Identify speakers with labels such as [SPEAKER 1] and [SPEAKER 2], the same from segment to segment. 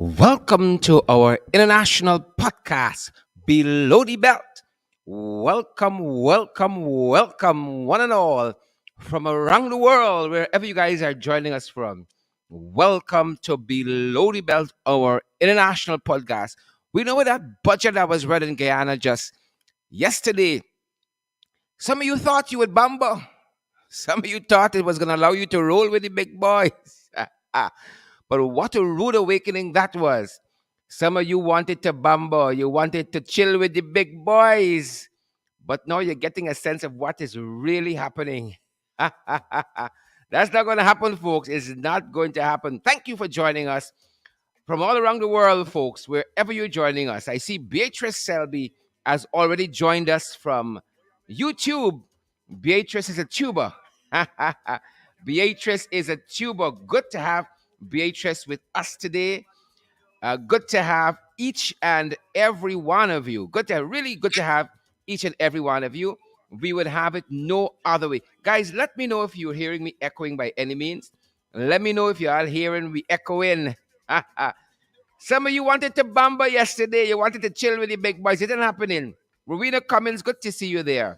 [SPEAKER 1] Welcome to our international podcast, Below the Belt. Welcome, one and all from around the world, wherever you guys are joining us from. Welcome to Below the Belt, our international podcast. We know that budget that was read in Guyana just yesterday. Some of you thought you would bumble. Some of you thought it was going to allow you to roll with the big boys. But what a rude awakening that was. Some of you wanted to bumble, you wanted to chill with the big boys, but now you're getting a sense of what is really happening. That's not going to happen, folks. It's not going to happen. Thank you for joining us from all around the world, folks, wherever you're joining us. I see Beatrice Selby has already joined us from YouTube. Beatrice is a tuber. Beatrice is a tuber. Good to have Beatrice with us today. Good to have each and every one of you. Really good to have each and every one of you. We would have it no other way. Guys, let me know if you're hearing me echoing by any means. Let me know if you are hearing me echoing. Some of you wanted to bamba yesterday. You wanted to chill with the big boys. It didn't happen. Rowena Cummins, good to see you there.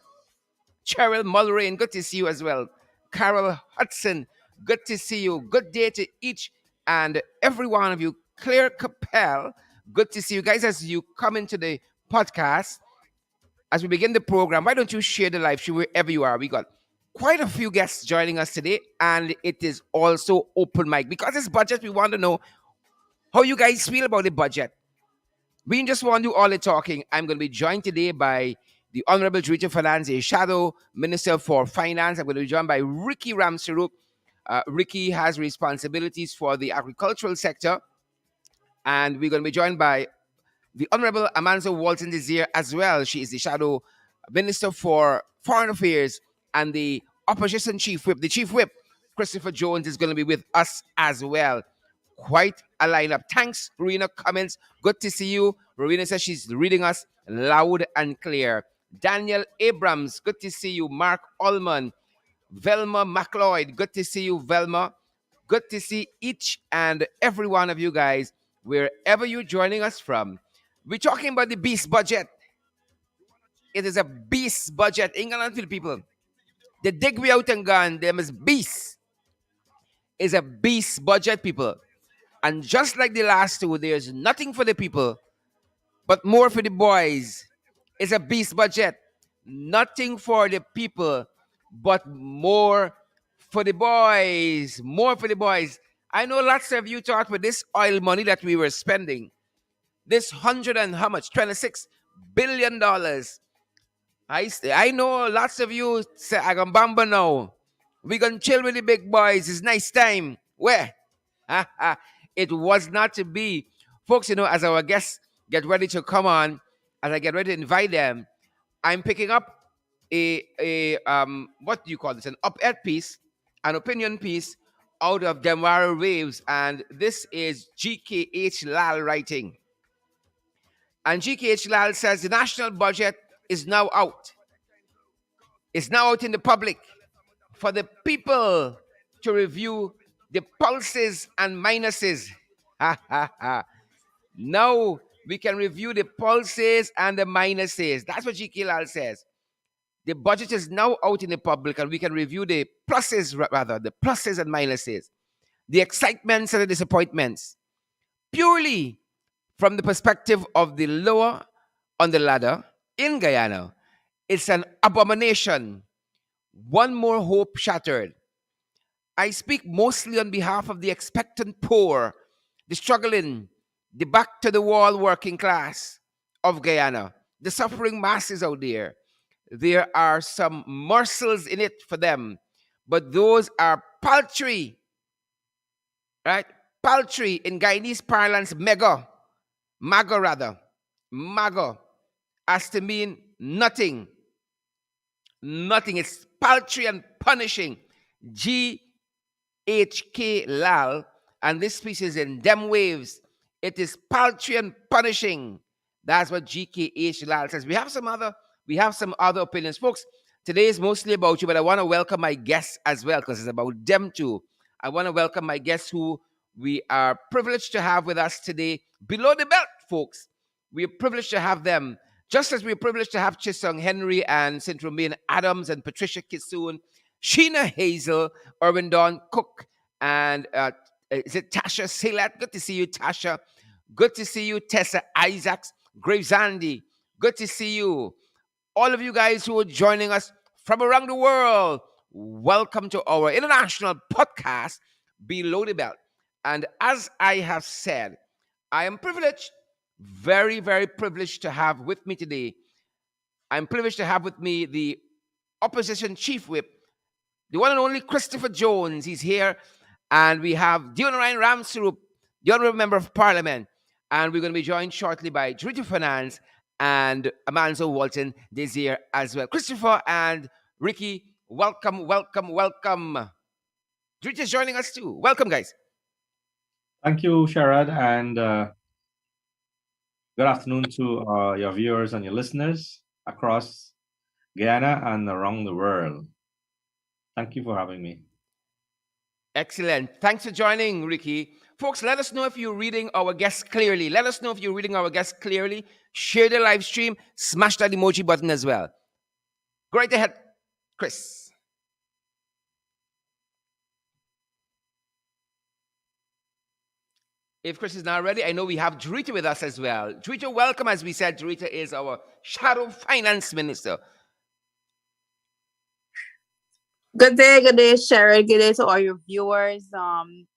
[SPEAKER 1] Cheryl Mulrain, good to see you as well. Carol Hudson, good to see you. Good day to each and every one of you. Claire Capel, good to see you guys as you come into the podcast. As we begin the program, why don't you share the live stream wherever you are? We got quite a few guests joining us today, and it is also open mic. Because it's budget, we want to know how you guys feel about the budget. We just want to do all the talking. I'm going to be joined today by the Honorable Director of Finance, a Shadow Minister for Finance. I'm going to be joined by Ricky Ramsarup. Ricky has responsibilities for the agricultural sector. And we're going to be joined by the Honorable Amanzo Walton Desir as well. She is the Shadow Minister for Foreign Affairs and the Opposition Chief Whip. The Chief Whip, Christopher Jones, is going to be with us as well. Quite a lineup. Thanks, Rowena Cummins. Good to see you. Rowena says she's reading us loud and clear. Daniel Abrams, good to see you. Mark Allman, Velma McLeod, good to see you, Velma. Good to see each and every one of you guys, wherever you're joining us from. We're talking about the beast budget. It is a beast budget. England for the people. The dig we out and gone, them is beast. Is a beast budget, people. And just like the last two, there's nothing for the people, but more for the boys. It's a beast budget. Nothing for the people, but more for the boys. More for the boys. I know lots of you thought with this oil money that we were spending, this hundred and how much? $26 billion. I know lots of you say, I can bamba now. We gonna chill with the big boys. It's nice time. Where? It was not to be. Folks, as our guests get ready to come on, as I get ready to invite them, I'm picking up a what do you call this? An op-ed piece, an opinion piece out of Demwara Waves, and this is GKH Lal writing. And GKH Lal says the national budget is now out. It's now out in the public for the people to review the pulses and minuses. Now we can review the pulses and the minuses. That's what GK Lal says. The budget is now out in the public and we can review the pluses, rather, the pluses and minuses, the excitements and the disappointments, purely from the perspective of the lower on the ladder in Guyana. It's an abomination. One more hope shattered. I speak mostly on behalf of the expectant poor, the struggling, the back to the wall working class of Guyana, the suffering masses out there. There are some morsels in it for them, but those are paltry, right? Paltry in Guyanese parlance, maga rather, maga, has to mean nothing. Nothing. It's paltry and punishing. G.H.K. Lal, and this piece is in Dem Waves. It is paltry and punishing. That's what G.K.H. Lal says. We have some other opinions. Folks, today is mostly about you, but I want to welcome my guests as well, because it's about them too. I want to welcome my guests who We are privileged to have with us today Below the Belt, folks. We are privileged to have them, just as we're privileged to have Chisung Henry and St. Romaine Adams and Patricia Kisoon, Sheena Hazel, Irwin Dawn Cook, and is it Tasha Silat? Good to see you, Tasha. Good to see you, Tessa Isaacs, Graves Andy. Good to see you. All of you guys who are joining us from around the world, welcome to our international podcast, Below the Belt. And as I have said, I am privileged, very, very privileged to have with me today. I'm privileged to have with me the opposition chief whip, the one and only Christopher Jones. He's here. And we have Dion Ryan Ramsurup, the honorable member of parliament. And we're going to be joined shortly by Drita Finance and Amanzo Walton Desir as well. Christopher and Ricky, welcome, welcome, welcome. Drita's joining us too. Welcome, guys.
[SPEAKER 2] Thank you, Sharad, and good afternoon to your viewers and your listeners across Guyana and around the world. Thank you for having me.
[SPEAKER 1] Excellent. Thanks for joining, Ricky. Folks, let us know if you're reading our guests clearly. Let us know if you're reading our guests clearly. Share the live stream. Smash that emoji button as well. Go right ahead, Chris. If Chris is not ready, I know we have Drita with us as well. Drita, welcome. As we said, Drita is our shadow finance minister.
[SPEAKER 3] Good day, Sharon. Good day to all your viewers.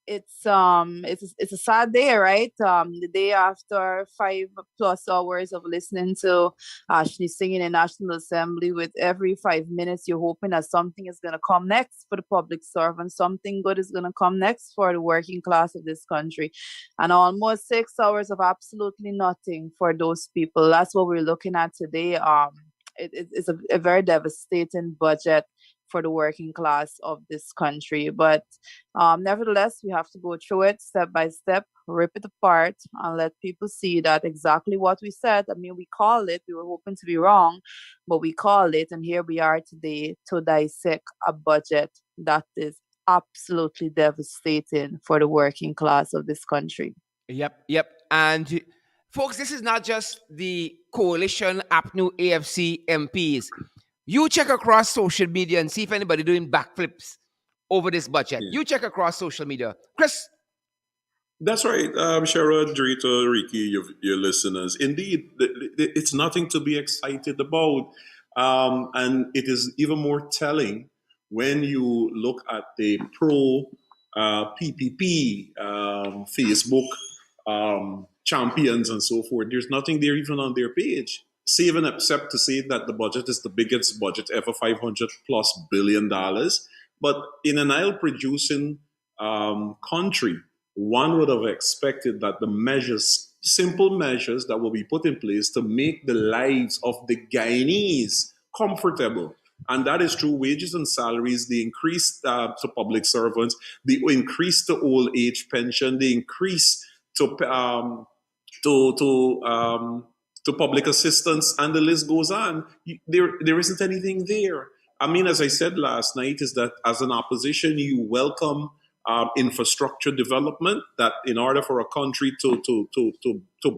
[SPEAKER 3] It's a sad day, right? The day after 5+ hours of listening to Ashley singing in National Assembly. With every 5 minutes, you're hoping that something is gonna come next for the public servant, something good is gonna come next for the working class of this country, and almost 6 hours of absolutely nothing for those people. That's what we're looking at today. It's a very devastating budget for the working class of this country. But nevertheless, we have to go through it step by step, rip it apart, and let people see that exactly what we said. I mean, we call it, we were hoping to be wrong, but we call it, and here we are today to dissect a budget that is absolutely devastating for the working class of this country.
[SPEAKER 1] Yep, yep. And folks, this is not just the coalition APNU AFC MPs. You check across social media and see if anybody doing backflips over this budget.
[SPEAKER 4] Yeah.
[SPEAKER 1] You check across social media. Chris,
[SPEAKER 4] That's right, Sherrod, Dorito, Ricky, your listeners. Indeed, it's nothing to be excited about. And it is even more telling when you look at the pro PPP Facebook champions and so forth. There's nothing there even on their page. Save and except to say that the budget is the biggest budget ever, $500+ billion. But in an oil producing country, one would have expected that the measures, simple measures that will be put in place to make the lives of the Guyanese comfortable. And that is through wages and salaries, the increase to public servants, the increase to old age pension, the increase to to to um, to public assistance, and the list goes on. There isn't anything there. I mean, as I said last night, is that as an opposition, you welcome infrastructure development. That in order for a country to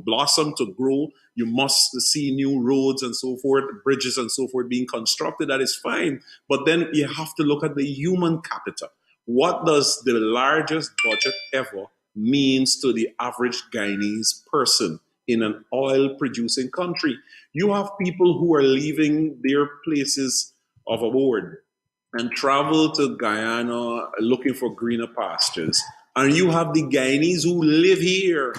[SPEAKER 4] blossom, to grow, you must see new roads and so forth, bridges and so forth being constructed. That is fine, but then you have to look at the human capital. What does the largest budget ever means to the average Guyanese person in an oil producing country? You have people who are leaving their places of abode and travel to Guyana looking for greener pastures. And you have the Guyanese who live here,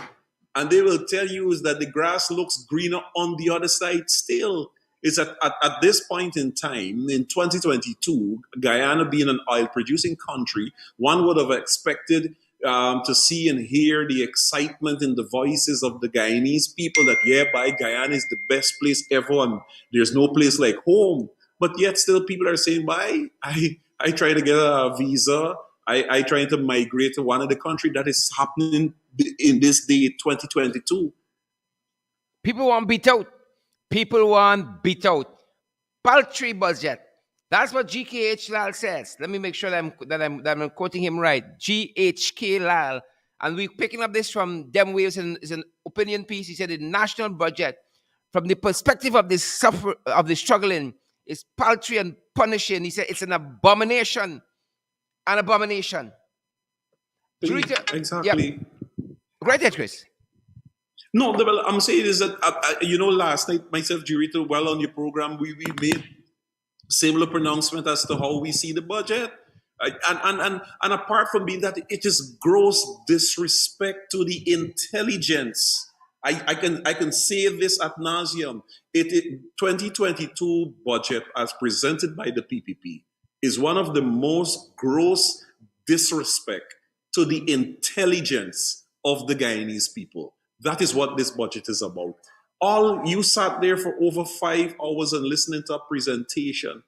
[SPEAKER 4] and they will tell you is that the grass looks greener on the other side still. It's at this point in time, in 2022, Guyana being an oil producing country, one would have expected to see and hear the excitement in the voices of the Guyanese people that, yeah, by Guyana is the best place ever, and there's no place like home. But yet, still, people are saying, "Bye." I try to get a visa. I try to migrate to one of the country that is happening in this day, 2022.
[SPEAKER 1] people want beat out. People want beat out. Paltry budget. That's what GKH Lal says. Let me make sure that I'm quoting him right. GHK Lal. And we're picking up this from Dem Waves in is an opinion piece. He said the national budget, from the perspective of the suffer of the struggling, is paltry and punishing. He said it's an abomination. An abomination. Jurita, yep.
[SPEAKER 4] Exactly.
[SPEAKER 1] Right there, Chris.
[SPEAKER 4] No, well, I'm saying is that last night myself, Jurito, well on your program, we made similar pronouncement as to how we see the budget. And apart from being that, it is gross disrespect to the intelligence. I can say this at nauseum. 2022 budget as presented by the PPP is one of the most gross disrespect to the intelligence of the Guyanese people. That is what this budget is about. All you sat there for over 5 hours and listening to a presentation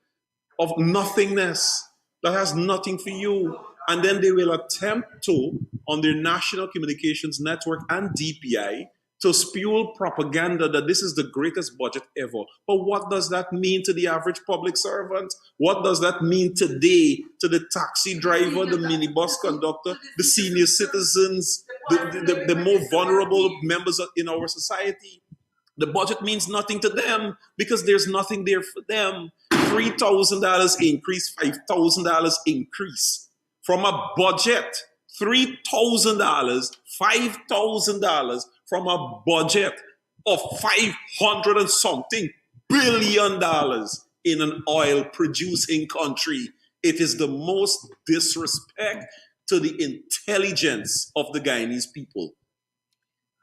[SPEAKER 4] of nothingness that has nothing for you. And then they will attempt to, on their national communications network and DPI, to spew propaganda that this is the greatest budget ever. But what does that mean to the average public servant? What does that mean today to the taxi driver, the minibus conductor, the senior citizens, the more vulnerable members in our society? The budget means nothing to them because there's nothing there for them. $3,000 increase, $5,000 increase from a budget. $3,000, $5,000 from a budget of 500 and something $billion in an oil producing country. It is the most disrespect to the intelligence of the Guyanese people.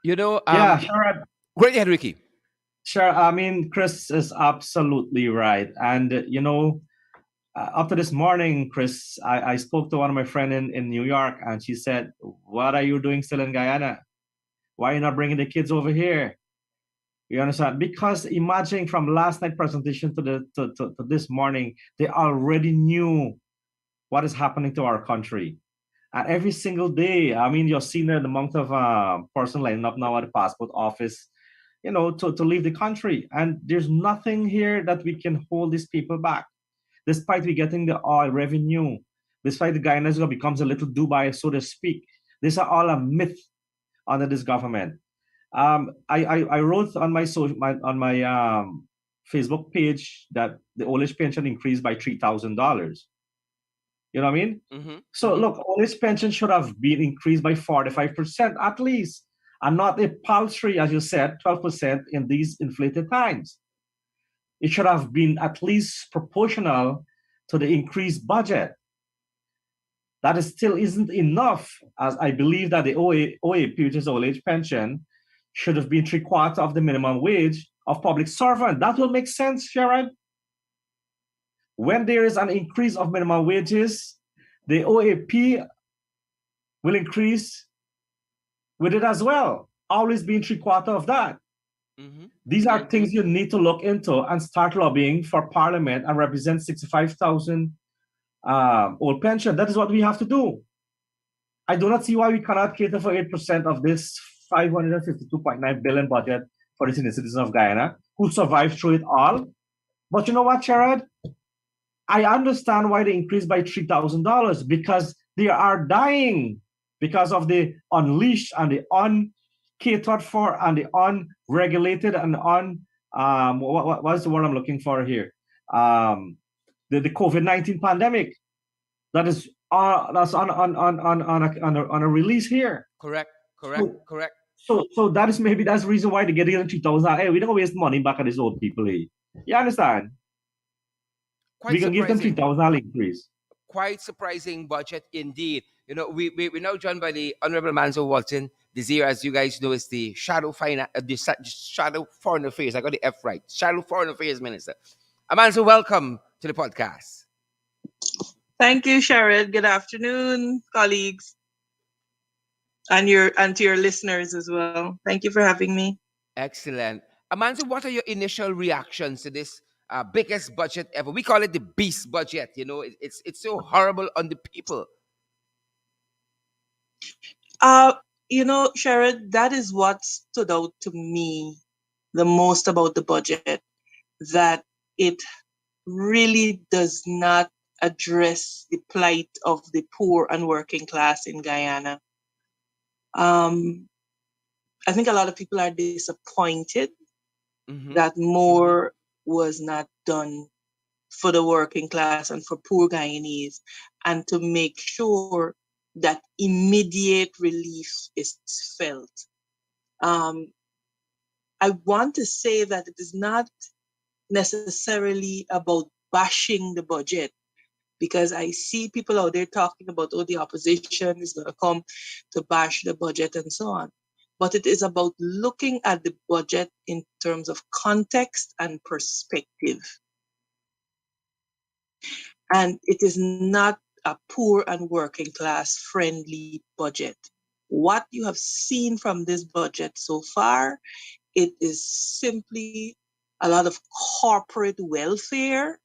[SPEAKER 1] You know,
[SPEAKER 2] Yeah, sure.
[SPEAKER 1] great ahead, Ricky.
[SPEAKER 2] Sure. I mean, Chris is absolutely right. And, up to this morning, Chris, I spoke to one of my friend in New York, and she said, "What are you doing still in Guyana? Why are you not bringing the kids over here?" You understand? Because imagine from last night presentation to this morning, they already knew what is happening to our country. And every single day, I mean, you're seeing the amount of person lining up now at the passport office, to leave the country. And there's nothing here that we can hold these people back, despite we getting the oil revenue, despite the Guyana becomes a little Dubai, so to speak. These are all a myth under this government. I wrote on my Facebook page that the old age pension increased by $3,000. You know what I mean?
[SPEAKER 1] Mm-hmm.
[SPEAKER 2] So
[SPEAKER 1] Mm-hmm.
[SPEAKER 2] look, old age pension should have been increased by 45% at least, and not a paltry, as you said, 12% in these inflated times. It should have been at least proportional to the increased budget. That is still isn't enough, as I believe that the OAP, which is old age pension, should have been three-quarters of the minimum wage of public servant. That will make sense, Sharon. When there is an increase of minimum wages, the OAP will increase with it as well, always being three-quarters of that.
[SPEAKER 1] Mm-hmm.
[SPEAKER 2] These
[SPEAKER 1] I
[SPEAKER 2] are
[SPEAKER 1] agree.
[SPEAKER 2] things you need to look into and start lobbying for Parliament and represent 65,000 old pension. That is what we have to do. I do not see why we cannot cater for 8% of this 552.9 billion budget for the senior citizens of Guyana who survived through it all. But you know what, Sherrod? I understand why they increased by $3,000 because they are dying because of the unleashed and the uncatered for and the unregulated and what's the word I'm looking for here? The COVID-19 pandemic that is that's on a release here.
[SPEAKER 1] Correct. Correct.
[SPEAKER 2] So,
[SPEAKER 1] Correct.
[SPEAKER 2] so that's the reason why they get even 3,000. Hey, we don't waste money back at these old people. Here. You understand? We
[SPEAKER 1] Quite
[SPEAKER 2] can give them
[SPEAKER 1] surprising.
[SPEAKER 2] 3,000 increase.
[SPEAKER 1] Quite surprising budget indeed. You know, we're now joined by the Honorable Manzo Walton. This year, as you guys know, is the shadow foreign affairs. I got the F right. Shadow foreign affairs minister. Manzo, welcome to the podcast.
[SPEAKER 5] Thank you, Sherrod. Good afternoon, colleagues, and to your listeners as well. Thank you for having me.
[SPEAKER 1] Excellent. Amanzo, what are your initial reactions to this biggest budget ever? We call it the beast budget. You know, it's so horrible on the people.
[SPEAKER 5] Uh, Sherrod, that is what stood out to me the most about the budget, that it really does not address the plight of the poor and working class in Guyana. Um, I think a lot of people are disappointed
[SPEAKER 1] Mm-hmm.
[SPEAKER 5] that more was not done for the working class and for poor Guyanese, and to make sure that immediate relief is felt. Um, I want to say that it is not necessarily about bashing the budget, because I see people out there talking about, oh, the opposition is going to come to bash the budget and so on. But it is about looking at the budget in terms of context and perspective. And it is not a poor and working class friendly budget. What you have seen from this budget so far, it is simply a lot of corporate welfare,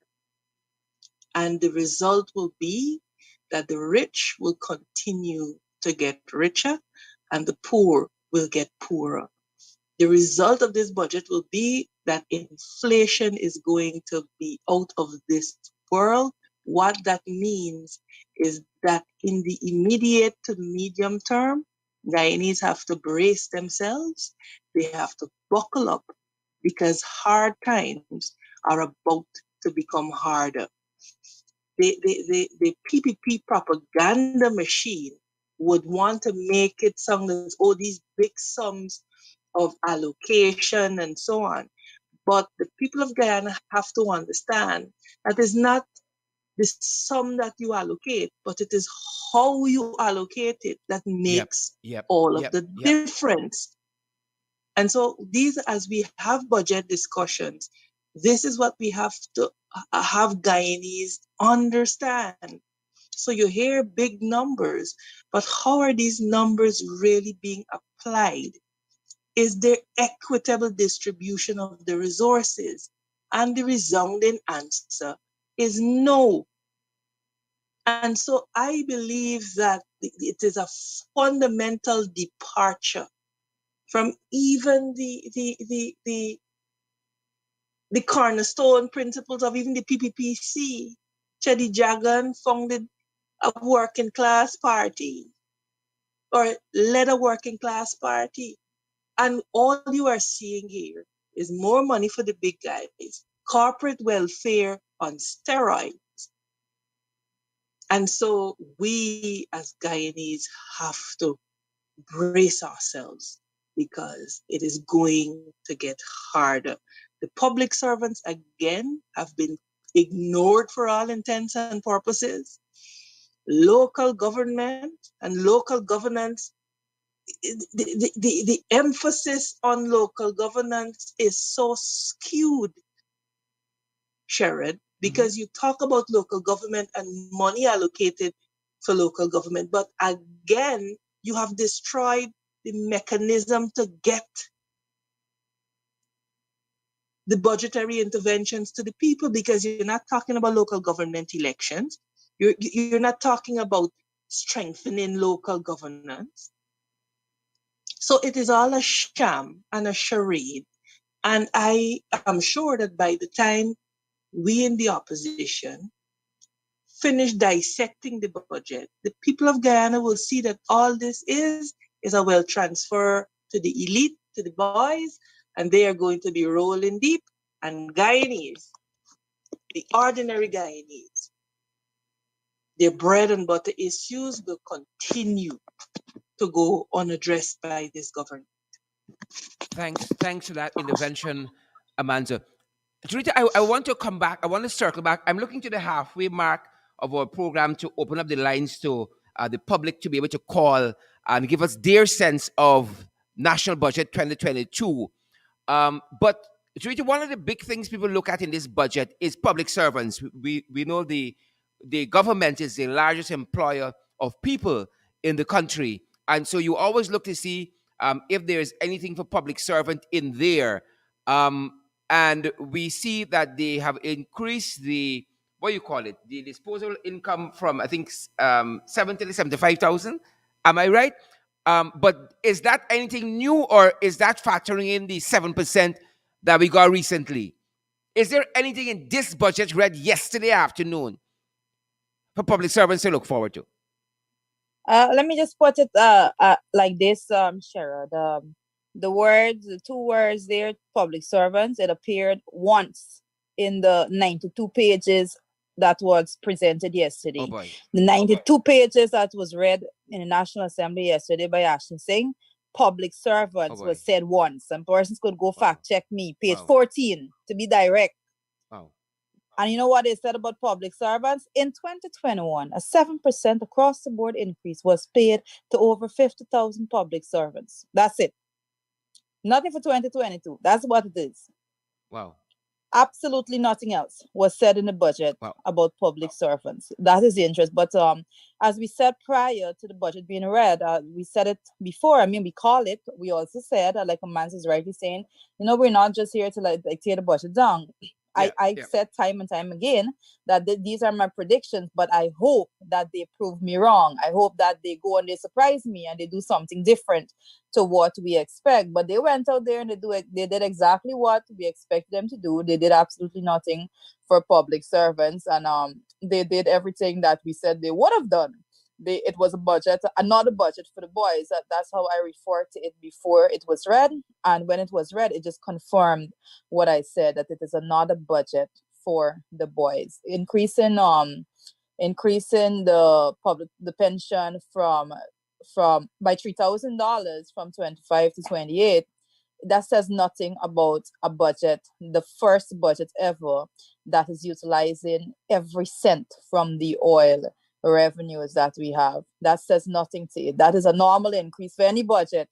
[SPEAKER 5] and the result will be that the rich will continue to get richer and the poor will get poorer. The result of this budget will be that inflation is going to be out of this world. What that means is that in the immediate to medium term, Guyanese have to brace themselves. They have to buckle up, because hard times are about to become harder. The PPP propaganda machine would want to make it sound as, oh, these big sums of allocation and so on. But the people of Guyana have to understand that it's not the sum that you allocate, but it is how you allocate it that
[SPEAKER 1] Yep.
[SPEAKER 5] makes
[SPEAKER 1] Yep.
[SPEAKER 5] all of
[SPEAKER 1] Yep.
[SPEAKER 5] the
[SPEAKER 1] Yep.
[SPEAKER 5] difference. And so these, as we have budget discussions, this is what we have to have Guyanese understand. So you hear big numbers, but how are these numbers really being applied? Is there equitable distribution of the resources? And the resounding answer is no. And so I believe that it is a fundamental departure from even the cornerstone principles of even the PPPC. Chedi Jagan founded a working class party, or led a working class party. And all you are seeing here is more money for the big guys, corporate welfare on steroids. And so we as Guyanese have to brace ourselves, because it is going to get harder. The public servants, again, have been ignored for all intents and purposes. Local government and local governance, the emphasis on local governance is so skewed, Sherrod,
[SPEAKER 1] Mm-hmm.
[SPEAKER 5] because you talk about local government and money allocated for local government, but again, you have destroyed the mechanism to get the budgetary interventions to the people, because you're not talking about local government elections. You're not talking about strengthening local governance. So it is all a sham and a charade. And I am sure that by the time we in the opposition finish dissecting the budget, the people of Guyana will see that all this is a wealth transfer to the elite, to the boys, and they are going to be rolling deep. And Guyanese, the ordinary Guyanese, their bread and butter issues will continue to go unaddressed by this government.
[SPEAKER 1] Thanks for that intervention, Amanda. Rita, I want to come back. I want to circle back. I'm looking to the halfway mark of our program to open up the lines to the public to be able to call and give us their sense of national budget 2022. But Rita, one of the big things people look at in this budget is public servants. We know the government is the largest employer of people in the country, and so you always look to see if there's anything for public servant in there. Um, and we see that they have increased the what do you call it, the disposable income from I think 70 to 75,000. Am I right? But is that anything new, or is that factoring in the 7% that we got recently? Is there anything in this budget read yesterday afternoon for public servants to look forward to?
[SPEAKER 3] Let me just put it like this, Sherrod. The two words there, public servants, it appeared once in the 92 pages that was presented
[SPEAKER 1] Oh
[SPEAKER 3] yesterday.
[SPEAKER 1] boy.
[SPEAKER 3] The 92 pages that was read in the National Assembly yesterday by Ashton Singh, public
[SPEAKER 1] Oh
[SPEAKER 3] servants
[SPEAKER 1] boy.
[SPEAKER 3] was said once. Some persons could go
[SPEAKER 1] Wow.
[SPEAKER 3] fact check me, page
[SPEAKER 1] Wow.
[SPEAKER 3] 14, to be direct.
[SPEAKER 1] Wow.
[SPEAKER 3] And you know what they said about public servants? In 2021, a 7% across the board increase was paid to over 50,000 public servants. That's it. Nothing for 2022. That's what it is.
[SPEAKER 1] Wow.
[SPEAKER 3] Absolutely nothing else was said in the budget
[SPEAKER 1] Wow.
[SPEAKER 3] about public servants. That is the interest. But as we said prior to the budget being read, we said it before. I mean, we call it. We also said, like Amans is rightly saying, we're not just here to like tear the budget down.
[SPEAKER 1] Yeah.
[SPEAKER 3] I
[SPEAKER 1] Yeah.
[SPEAKER 3] said time and time again that these are my predictions, but I hope that they prove me wrong. I hope that they go and they surprise me and they do something different to what we expect. But they went out there and they did exactly what we expected them to do. They did absolutely nothing for public servants, and they did everything that we said they would have done. It was a budget, another budget for the boys. That's how I referred to it before it was read, and when it was read, it just confirmed what I said, that it is another budget for the boys, increasing the pension from by $3,000 from 25 to 28. That says nothing about a budget, the first budget ever that is utilizing every cent from the oil revenues that we have. That says nothing to it. That is a normal increase for any budget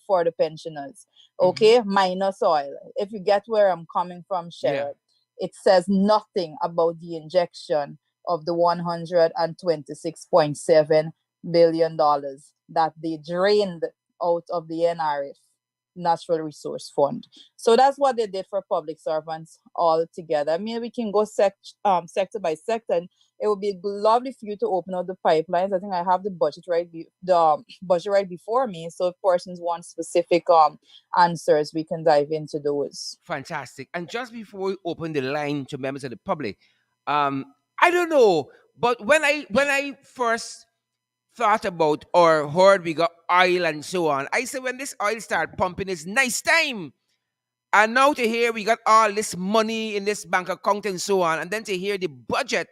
[SPEAKER 3] for the pensioners.
[SPEAKER 1] Mm-hmm.
[SPEAKER 3] Okay, minus oil. If you get where I'm coming from,
[SPEAKER 1] Yeah.
[SPEAKER 3] Sherrod, it says nothing about the injection of the $126.7 billion that they drained out of the NRF, Natural Resource Fund. So that's what they did for public servants all together. I mean, we can go sector by sector, and it would be lovely for you to open up the pipelines. I think I have the budget the budget right before me. So if persons want specific answers, we can dive into those.
[SPEAKER 1] Fantastic. And just before we open the line to members of the public, um, I don't know, but when I first thought about or heard we got oil and so on, I said when this oil start pumping, it's nice time. And now to hear we got all this money in this bank account and so on, and then to hear the budget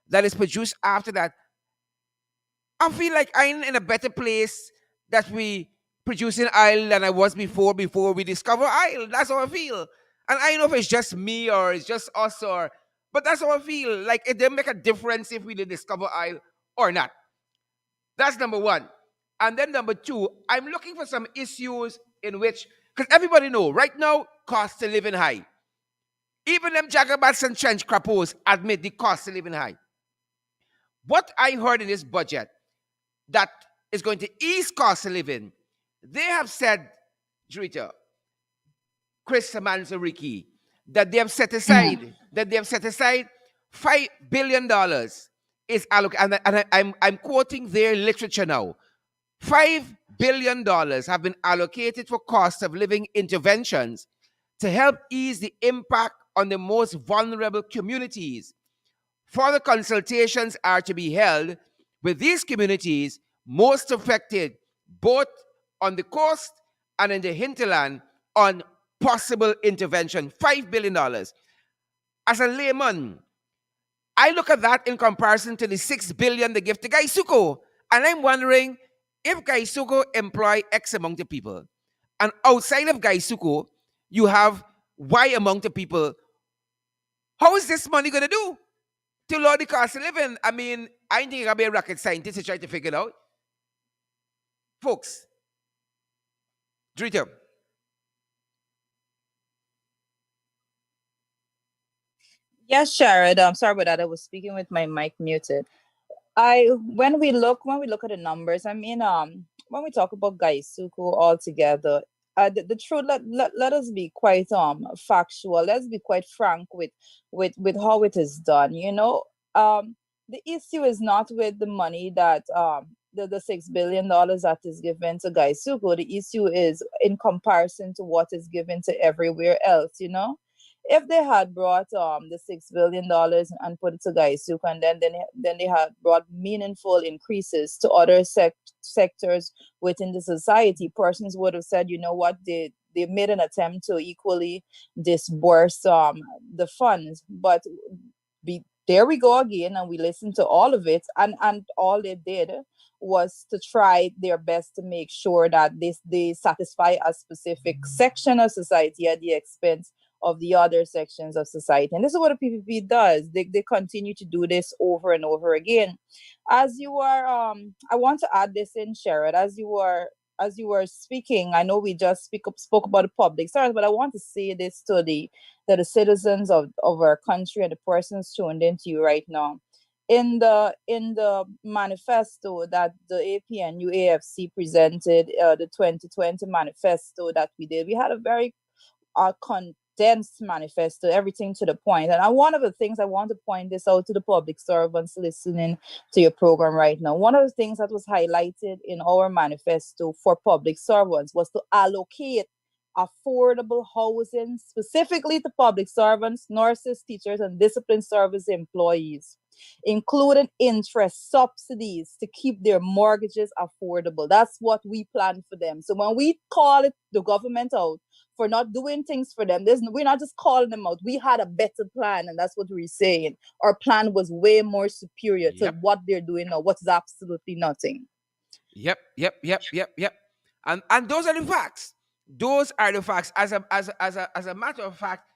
[SPEAKER 1] that is produced after that, I feel like I'm in a better place that we producing oil than I was before we discover oil. That's how I feel. And I don't know if it's just me or it's just us or but that's how I feel. Like it didn't make a difference if we did discover oil or not. That's number one. And then number two, I'm looking for some issues in which because everybody know right now cost of living high. Even them jagabats and trench crappos admit the cost of living high. What I heard in this budget that is going to ease cost of living. They have said, Drita, Chris Manzariki, that they have set
[SPEAKER 3] Mm-hmm.
[SPEAKER 1] aside $5 billion is allocated, I'm quoting their literature now. $5 billion have been allocated for cost of living interventions to help ease the impact on the most vulnerable communities. Further consultations are to be held with these communities most affected, both on the coast and in the hinterland, on possible intervention. $5 billion. As a layman, I look at that in comparison to the $6 billion they give to Gaisuko. And I'm wondering if Gaisuko employ X amount of people, and outside of Gaisuko, you have Y amount of people. How is this money going to do to lower the cost of living? I mean, I ain't think I'll be a rocket scientist to try to figure it out. Folks, Drita,
[SPEAKER 3] Yes, Sherrod. Sorry about that. I was speaking with my mic muted. I when we look at the numbers, I mean, when we talk about Gaisuku altogether, the truth, let us be quite factual. Let's be quite frank with how it is done. The issue is not with the money that the $6 billion that is given to Gaisuku. The issue is in comparison to what is given to everywhere else. If they had brought the $6 billion and put it to Gaisuk, and then they had brought meaningful increases to other sectors within the society, persons would have said, you know what, they made an attempt to equally disburse the funds, but there we go again, and we listened to all of it, and all they did was to try their best to make sure that they satisfy a specific section of society at the expense of the other sections of society. And this is what the PPP does. They continue to do this over and over again. As you are I want to add this in, Sherrod, as you were speaking, I know we just spoke about the public service, but I want to say this to the citizens of our country and the persons tuned into you right now. In the manifesto that the APNU AFC presented, the 2020 manifesto that we did, we had a very condensed manifesto, everything to the point. And one of the things I want to point this out to the public servants listening to your program right now. One of the things that was highlighted in our manifesto for public servants was to allocate affordable housing specifically to public servants, nurses, teachers, and discipline service employees, including interest subsidies to keep their mortgages affordable. That's what we plan for them. So when we call it the government out for not doing things for them, we're not just calling them out. We had a better plan, and that's what we're saying. Our plan was way more superior to
[SPEAKER 1] Yep.
[SPEAKER 3] what they're doing now, what is absolutely nothing.
[SPEAKER 1] Yep. And those are the facts. Those are the facts. As a matter of fact,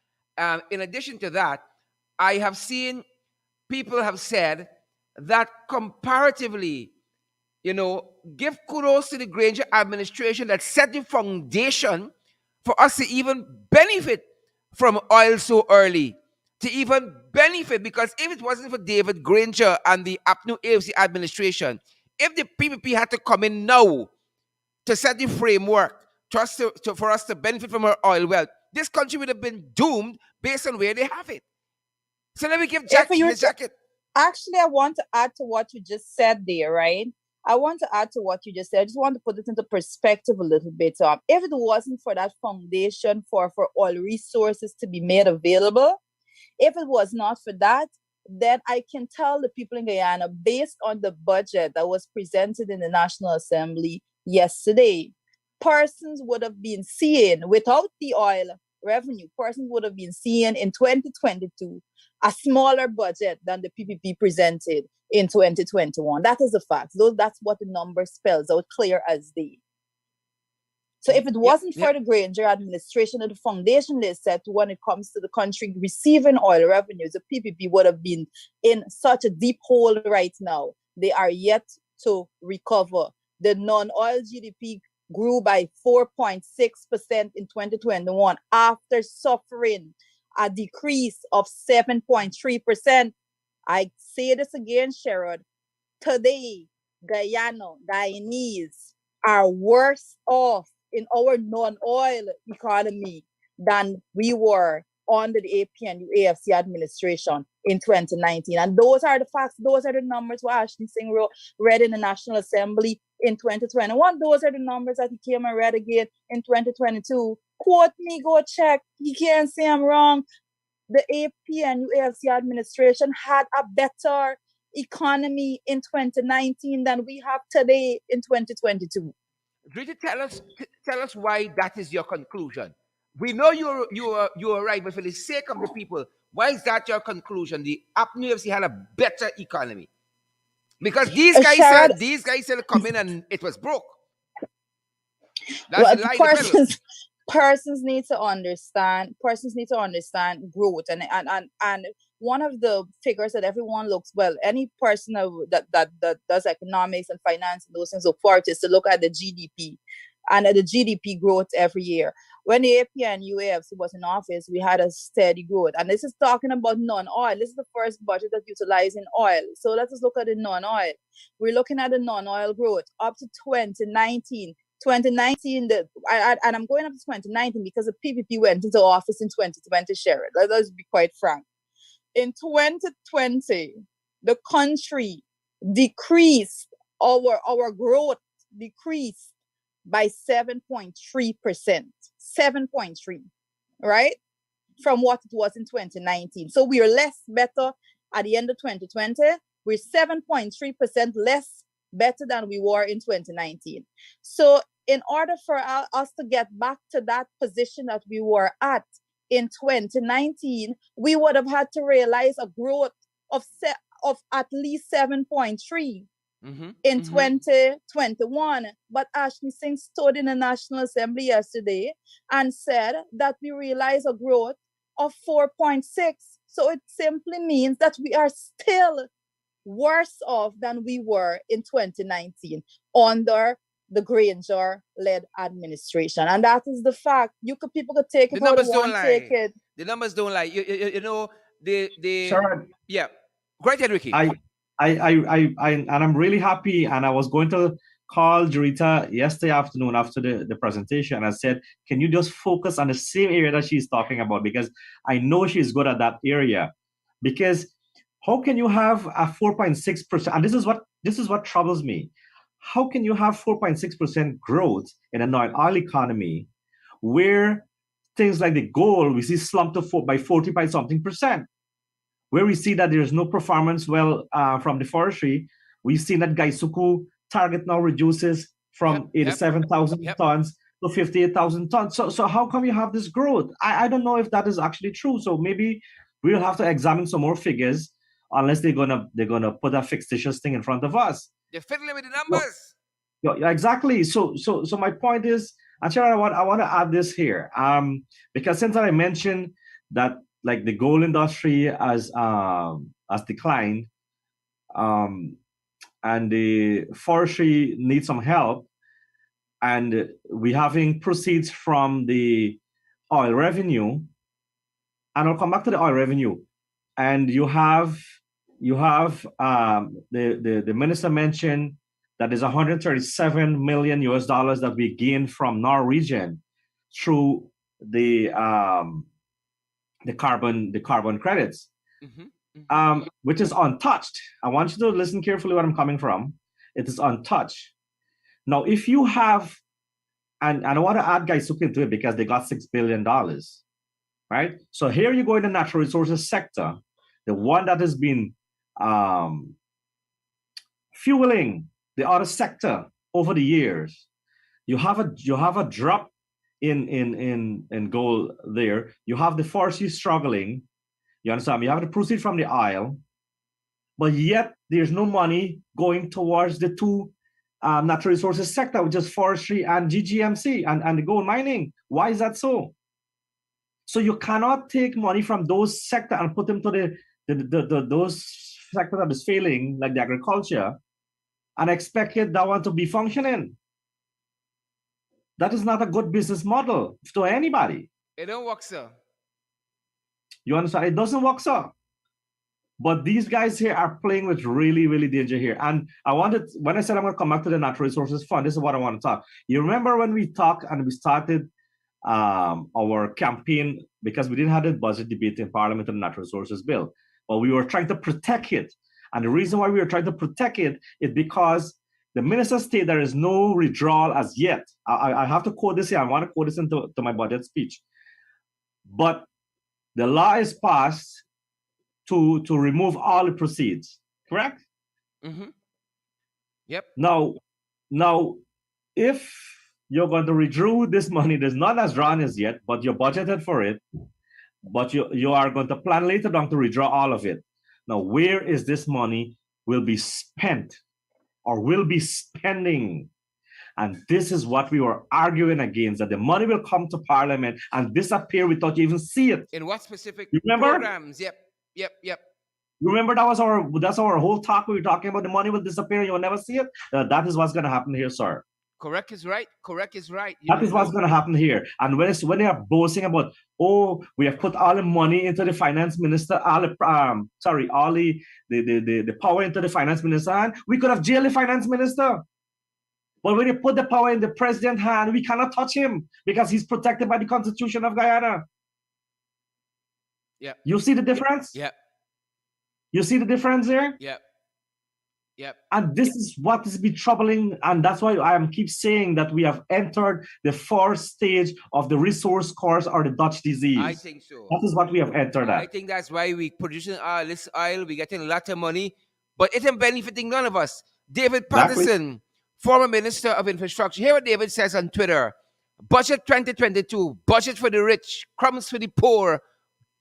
[SPEAKER 1] in addition to that, I have seen people have said that comparatively, give kudos to the Granger administration that set the foundation for us to even benefit from oil so early. To even benefit, because if it wasn't for David Granger and the APNU AFC administration, if the PPP had to come in now to set the framework for us to benefit from our oil wealth, this country would have been doomed based on where they have it. So let me give
[SPEAKER 3] If
[SPEAKER 1] Jack
[SPEAKER 3] you
[SPEAKER 1] his jacket.
[SPEAKER 3] Actually, I want to add to what you just said there, right? I want to add to what you just said. I just want to put it into perspective a little bit. If it wasn't for that foundation for oil resources to be made available, if it was not for that, then I can tell the people in Guyana, based on the budget that was presented in the National Assembly yesterday, persons would have been seeing, without the oil revenue, persons would have been seeing in 2022 a smaller budget than the PPP presented in 2021. That is a fact. That's what the number spells out clear as day. So if it
[SPEAKER 1] Yep,
[SPEAKER 3] wasn't for
[SPEAKER 1] yep.
[SPEAKER 3] the Granger administration and the foundation they set when it comes to the country receiving oil revenues, the PPP would have been in such a deep hole right now. They are yet to recover. The non-oil GDP grew by 4.6% in 2021 after suffering a decrease of 7.3%. I say this again, Sherrod. Today, Guyanese are worse off in our non-oil economy than we were under the APNU AFC administration in 2019. And those are the facts, those are the numbers what Ashley Singh read in the National Assembly in 2021. Those are the numbers that he came and read again in 2022. Quote me, go check. He can't say I'm wrong. The AP and UAFC administration had a better economy in 2019 than we have today in 2022.
[SPEAKER 1] Rita, tell us why that is your conclusion. We know you're right, but for the sake of the people, why is that your conclusion? The APNU FC had a better economy because
[SPEAKER 3] Sherrod,
[SPEAKER 1] these guys said come in and it was broke. That's the
[SPEAKER 3] well,
[SPEAKER 1] lie in the peddle.
[SPEAKER 3] persons need to understand growth, and one of the figures that everyone looks, well, any person that does economics and finance and those things so forth, is to look at the GDP and at the GDP growth every year. When the AP and UAFC was in office, we had a steady growth, and this is talking about non-oil. This is the first budget that utilizing oil, so let us look at the non-oil. We're looking at the non-oil growth up to 2019. 2019, and I'm going up to 2019 because the PPP went into office in 2020, Sherrod. Let's be quite frank. In 2020, the country decreased, our growth decreased by 7.3%. 7.3, right? from what it was in 2019. So we are less better at the end of 2020. We're 7.3% less better than we were in 2019. So in order for us to get back to that position that we were at in 2019, we would have had to realize a growth of at least 7.3 in 2021. But Ashley Singh stood in the National Assembly yesterday and said that we realize a growth of 4.6. So it simply means that we are still worse off than we were in 2019 under the Granger-led administration. And that is the fact. People could take it
[SPEAKER 1] The
[SPEAKER 3] how they
[SPEAKER 1] numbers don't
[SPEAKER 3] want to take
[SPEAKER 1] lie.
[SPEAKER 3] it.
[SPEAKER 1] The numbers don't lie. You know, the
[SPEAKER 2] Sir,
[SPEAKER 1] yeah. Go ahead, Ricky.
[SPEAKER 2] and I'm really happy. And I was going to call Jurita yesterday afternoon after the presentation. I said, can you just focus on the same area that she's talking about? Because I know she's good at that area. Because how can you have a 4.6%? And this is what troubles me. How can you have 4.6% growth in an oil economy where things like the gold we see slumped to by 40 by something percent? Where we see that there's no performance from the forestry, we've seen that Gaisuku target now reduces from 87,000 tons to 58,000 tons. So how come you have this growth? I don't know if that is actually true. So maybe we'll have to examine some more figures, unless they're gonna put a fictitious thing in front of us.
[SPEAKER 1] They're fiddling with the numbers.
[SPEAKER 2] Yeah, exactly. So my point is, actually, I want to add this here, because since I mentioned that like the gold industry has declined, and the forestry needs some help, and we having proceeds from the oil revenue, and I'll come back to the oil revenue, and you have the minister mentioned that there's 137 million US dollars that we gained from Norwegian through the carbon credits, which is untouched. I want you to listen carefully where I'm coming from. It is untouched. Now, if you have, and I want to add Gaisuke into it because they got $6 billion, right? So here you go in the natural resources sector, the one that has been fueling the other sector over the years. You have a drop in gold there. You have the forestry struggling. You understand? You have the proceeds from the oil, but yet there's no money going towards the two natural resources sector, which is forestry and GGMC and the gold mining. Why is that so? So you cannot take money from those sector and put them to those sector that is failing, like the agriculture, and expect that one to be functioning. That is not a good business model to anybody.
[SPEAKER 1] It don't work, sir.
[SPEAKER 2] You understand? It doesn't work, sir. But these guys here are playing with really, really danger here. And when I said I'm going to come back to the Natural Resources Fund, this is what I want to talk. You remember when we talked and we started our campaign, because we didn't have a budget debate in Parliament on the Natural Resources Bill, but we were trying to protect it. And the reason why we were trying to protect it is because the minister stated there is no withdrawal as yet. I have to quote this here. I want to quote this into my budget speech. But the law is passed to remove all the proceeds, correct?
[SPEAKER 1] Yep.
[SPEAKER 2] Now, if you're going to withdraw this money, there's not as drawn as yet, but you're budgeted for it, but you are going to plan later on to withdraw all of it. Now, where is this money will be spent or will be spending? And this is what we were arguing against, that the money will come to Parliament and disappear without you even see it.
[SPEAKER 1] In what specific
[SPEAKER 2] remember?
[SPEAKER 1] Programs? Yep.
[SPEAKER 2] Remember that's our whole talk. We were talking about the money will disappear and you'll never see it. That is what's going to happen here, sir.
[SPEAKER 1] Correct is right.
[SPEAKER 2] That is what's going to happen here. And when they are boasting about, oh, we have put all the money into the finance minister, all the power into the finance minister hand, we could have jailed the finance minister. But when you put the power in the president's hand, we cannot touch him because he's protected by the Constitution of Guyana.
[SPEAKER 1] Yeah.
[SPEAKER 2] You see the difference?
[SPEAKER 1] Yeah.
[SPEAKER 2] You see the difference there?
[SPEAKER 1] Yeah. Yep.
[SPEAKER 2] And this is what is be troubling, and that's why I am keep saying that we have entered the fourth stage of the resource curse or the Dutch
[SPEAKER 1] I
[SPEAKER 2] disease.
[SPEAKER 1] think so.
[SPEAKER 2] That is what we have entered
[SPEAKER 1] I
[SPEAKER 2] at.
[SPEAKER 1] think that's why we producing all this oil. We getting a lot of money, but it ain't benefiting none of us. David
[SPEAKER 2] Exactly.
[SPEAKER 1] Patterson, former Minister of Infrastructure. Here what David says on Twitter. Budget 2022, budget for the rich, crumbs for the poor.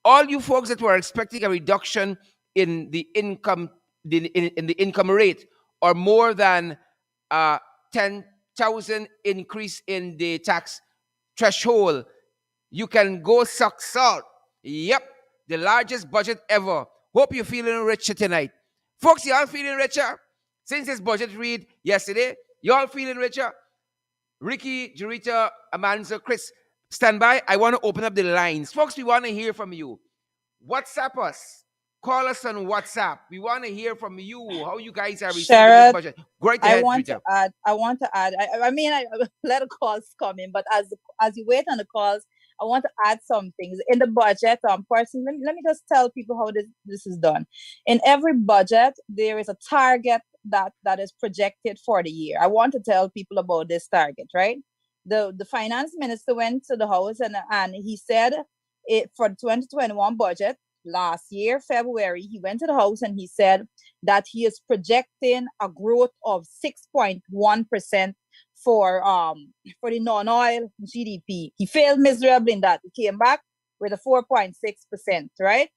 [SPEAKER 1] All you folks that were expecting a reduction in the income, in the income rate, or more than 10,000 increase in the tax threshold, you can go suck salt. Yep, the largest budget ever. Hope you're feeling richer tonight. Folks, y'all feeling richer? Since this budget read yesterday, y'all feeling richer? Ricky, Jurita, Amanza, Chris, stand by. I want to open up the lines. Folks, we want to hear from you. WhatsApp us. Call us on WhatsApp. We want to hear from you how you guys are receiving this
[SPEAKER 3] Sharon,
[SPEAKER 1] budget. Go right
[SPEAKER 3] I
[SPEAKER 1] ahead,
[SPEAKER 3] want to
[SPEAKER 1] Jurita.
[SPEAKER 3] add. I want to add. I mean, I let the calls come in, but as you wait on the calls, I want to add some things in the budget. Person, let me just tell people how this is done. In every budget, there is a target that is projected for the year. I want to tell people about this target, right? The finance minister went to the house and he said it for the 2021 budget last year, February. He went to the house and he said that he is projecting a growth of 6.1% for the non-oil GDP. He failed miserably in that. He came back with a 4.6%, right?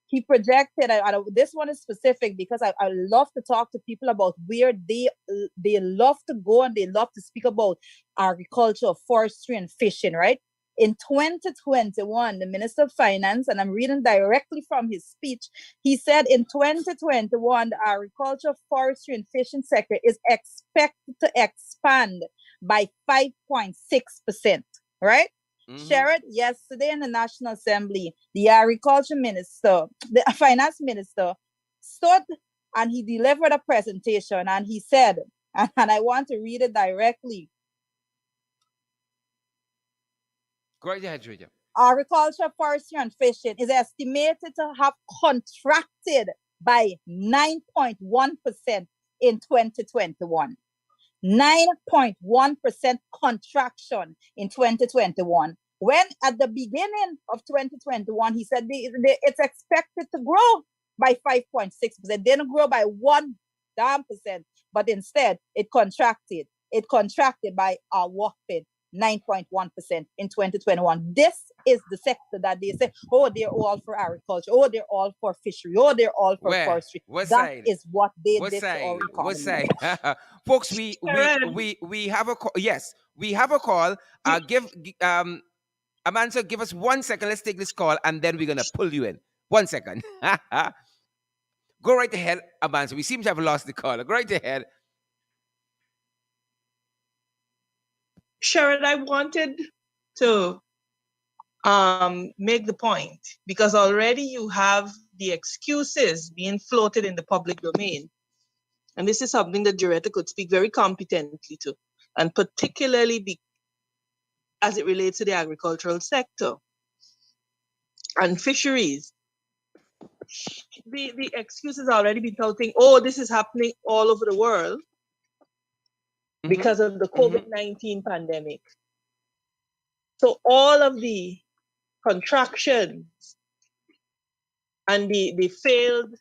[SPEAKER 3] He projected, and this one is specific because I love to talk to people about where they love to go and they love to speak about agriculture, forestry, and fishing, right? In 2021, the Minister of Finance, and I'm reading directly from his speech, he said in 2021, the agriculture, forestry, and fishing sector is expected to expand by 5.6%, right? Shared yesterday in the National Assembly, the agriculture minister, the finance minister stood and he delivered a presentation and he said, and I want to read it directly.
[SPEAKER 1] Go right ahead, Jurita.
[SPEAKER 3] Agriculture, forestry, and fishing is estimated to have contracted by 9.1% in 2021. 9.1% contraction in 2021. When at the beginning of 2021, he said it's expected to grow by 5.6%. Didn't grow by 1 damn percent, but instead it contracted. It contracted by a whopping 9.1% in 2021. This is the sector that they say, oh, they're all for agriculture, oh, they're all for fishery, oh, they're all for
[SPEAKER 1] Where?
[SPEAKER 3] forestry.
[SPEAKER 1] What
[SPEAKER 3] That
[SPEAKER 1] side?
[SPEAKER 3] is what they
[SPEAKER 1] What
[SPEAKER 3] did to our
[SPEAKER 1] side? What
[SPEAKER 3] economy.
[SPEAKER 1] side? Folks,
[SPEAKER 5] Sharon,
[SPEAKER 1] we have a call. Yes, we have a call. Amanda, give us 1 second. Let's take this call, and then we're gonna pull you in. 1 second. Go right ahead, Amanda. We seem to have lost the call. Go right ahead.
[SPEAKER 5] Sharon, I wanted to make the point because already you have the excuses being floated in the public domain. And this is something that Joretta could speak very competently to, and particularly as it relates to the agricultural sector and fisheries. The excuse has already been touting, oh, this is happening all over the world because of the COVID-19 pandemic. So all of the contractions and the failed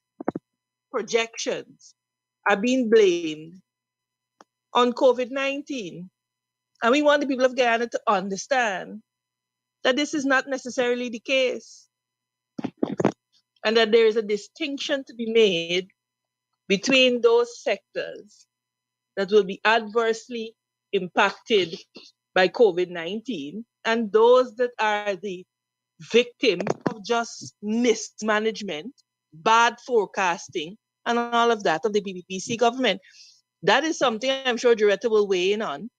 [SPEAKER 5] projections are being blamed on COVID-19. And we want the people of Guyana to understand that this is not necessarily the case, and that there is a distinction to be made between those sectors that will be adversely impacted by COVID-19 and those that are the victim of just mismanagement, bad forecasting, and all of that of the BBPC government. That is something I'm sure Joretta will weigh in on.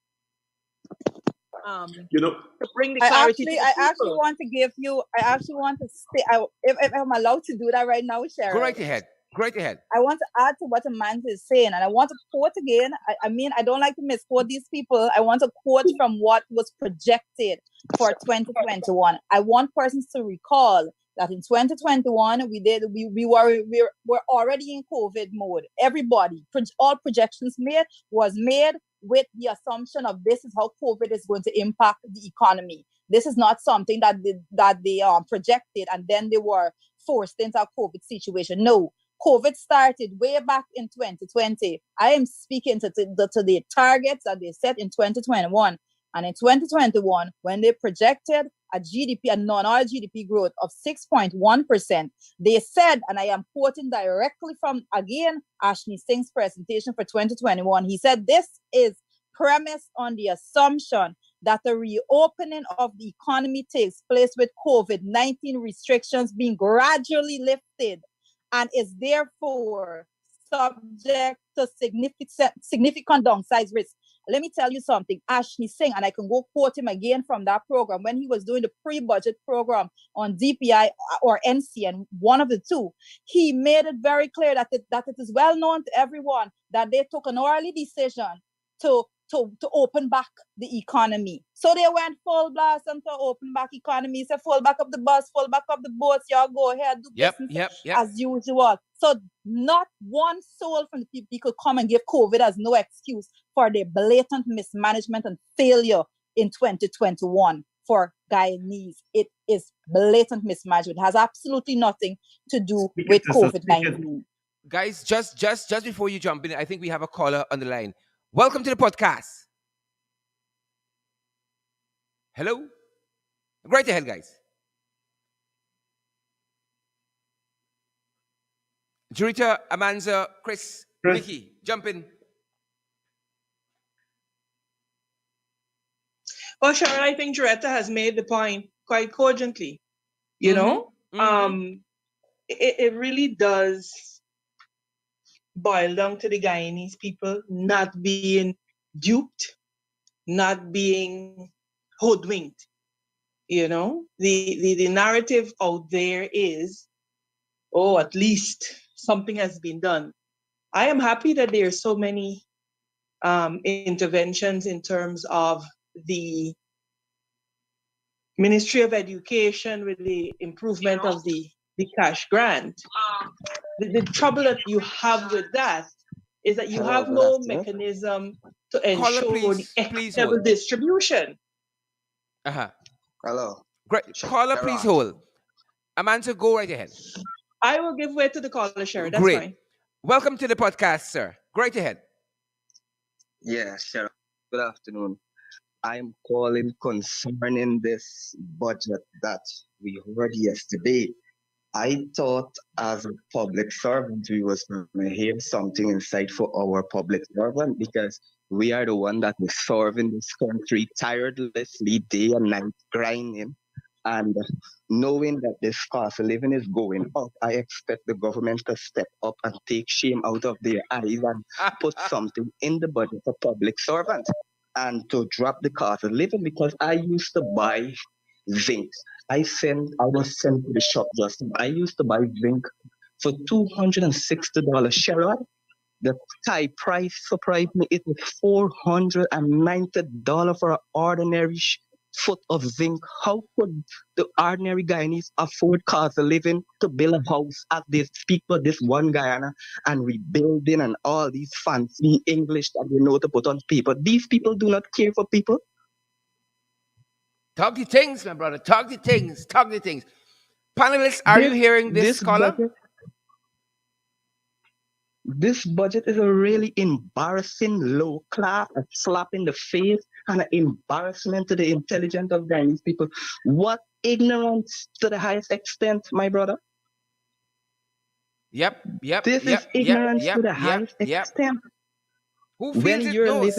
[SPEAKER 4] You know,
[SPEAKER 5] To bring the clarity to the
[SPEAKER 3] I actually
[SPEAKER 5] people.
[SPEAKER 3] want to give you. I actually want to say. If I'm allowed to do that right now,
[SPEAKER 1] Go
[SPEAKER 3] Sharon.
[SPEAKER 1] right ahead. Go right ahead.
[SPEAKER 3] I want to add to what Amanda is saying, and I want to quote again. I mean, I don't like to misquote these people. I want to quote from what was projected for 2021. I want persons to recall that in 2021 we were already in COVID mode. Everybody, all projections made with the assumption of this is how COVID is going to impact the economy. This is not something that they projected and then they were forced into a COVID situation. No, COVID started way back in 2020. I am speaking to the targets that they set in 2021. And in 2021, when they projected a GDP, a non-oil GDP growth of 6.1%, they said, and I am quoting directly from, again, Ashley Singh's presentation for 2021, he said, this is premised on the assumption that the reopening of the economy takes place with COVID-19 restrictions being gradually lifted and is therefore subject to significant downside risk. Let me tell you something. Ashley Singh, and I can go quote him again from that program when he was doing the pre-budget program on DPI or NCN, one of the two. He made it very clear that it is well known to everyone that they took an early decision to to open back the economy. So they went full blast and to open back economy. Say full back up the bus, full back up the boats, y'all go ahead, do
[SPEAKER 1] Yep,
[SPEAKER 3] business
[SPEAKER 1] yep, yep.
[SPEAKER 3] as usual. So not one soul from the people could come and give COVID as no excuse for their blatant mismanagement and failure in 2021 for Guyanese. It is blatant mismanagement. It has absolutely nothing to do with COVID-19.
[SPEAKER 1] Guys, just before you jump in, I think we have a caller on the line. Welcome to the podcast. Hello? Right ahead, guys. Jurita, Amanza, Chris, Nikki, jump in.
[SPEAKER 5] Well, Sharon, I think Joretta has made the point quite cogently. You know, it really does boil down to the Guyanese people not being duped, not being hoodwinked. You know, the narrative out there is, oh, at least something has been done. I am happy that there are so many interventions in terms of the Ministry of Education with the improvement of the cash grant. The trouble that you have with that is that you have no mechanism to
[SPEAKER 1] Caller,
[SPEAKER 5] ensure the
[SPEAKER 1] please
[SPEAKER 5] equitable
[SPEAKER 1] hold.
[SPEAKER 5] distribution.
[SPEAKER 6] Hello.
[SPEAKER 1] Great. Caller, please hold. Amanza, go right ahead.
[SPEAKER 5] I will give way to the caller, Sherry. That's
[SPEAKER 1] Great.
[SPEAKER 5] fine.
[SPEAKER 1] Welcome to the podcast, sir. Great ahead.
[SPEAKER 6] Yeah, sure. Good afternoon. I'm calling concerning this budget that we heard yesterday. I thought as a public servant we was going to hear something inside for our public servant because we are the one that is serving this country tirelessly day and night grinding. And knowing that this cost of living is going up, I expect the government to step up and take shame out of their eyes and put something in the budget for public servants and to drop the cost of living because I used to buy zinc. I was sent to the shop just now. I used to buy zinc for $260. Sherrod, the Thai price surprised me. It was $490 for an ordinary foot of zinc. How could the ordinary Guyanese afford cost of living to build a house as they speak for this one Guyana and rebuilding and all these fancy English that they know to put on paper? These people do not care for people.
[SPEAKER 1] Talk the things, my brother. Talk the things. Talk the things. Panelists, are you hearing this caller?
[SPEAKER 6] This budget is a really embarrassing low class, a slap in the face, and an embarrassment to the intelligence of Guyanese people. What ignorance to the highest extent, my brother?
[SPEAKER 1] Yep.
[SPEAKER 6] This is ignorance to the highest extent.
[SPEAKER 1] Who feels it knows?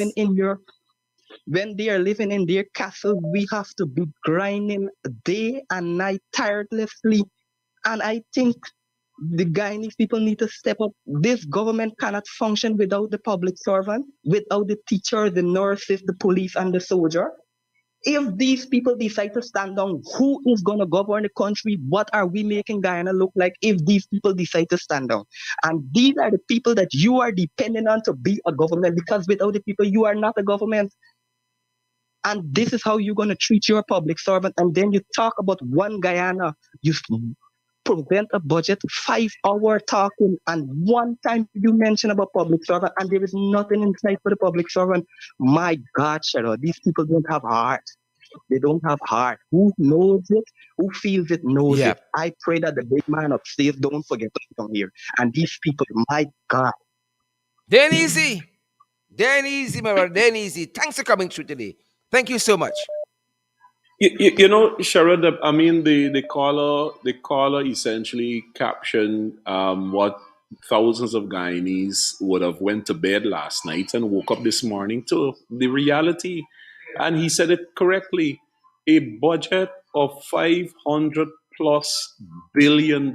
[SPEAKER 6] When they are living in their castle, we have to be grinding day and night tirelessly. And I think the Guyanese people need to step up. This government cannot function without the public servant, without the teacher, the nurses, the police, and the soldier. If these people decide to stand down, who is going to govern the country? What are we making Guyana look like if these people decide to stand down? And these are the people that you are depending on to be a government because without the people, you are not a government. And this is how you're going to treat your public servant. And then you talk about one Guyana. prevent a budget, 5 hour talking, and one time you mention about public servant, and there is nothing inside for the public servant. My God, Cheryl, these people don't have heart. They don't have heart. Who knows it? Who feels it knows it.
[SPEAKER 1] Yep.
[SPEAKER 6] I pray that the big man upstairs don't forget to come here. And these people, my God.
[SPEAKER 1] Dan Easy. Dan Easy, my brother. Dan Easy. Thanks for coming through today. Thank you so much.
[SPEAKER 4] Sharon, I mean, the caller essentially captioned what thousands of Guyanese would have went to bed last night and woke up this morning to the reality, and he said it correctly. A budget of 500+ billion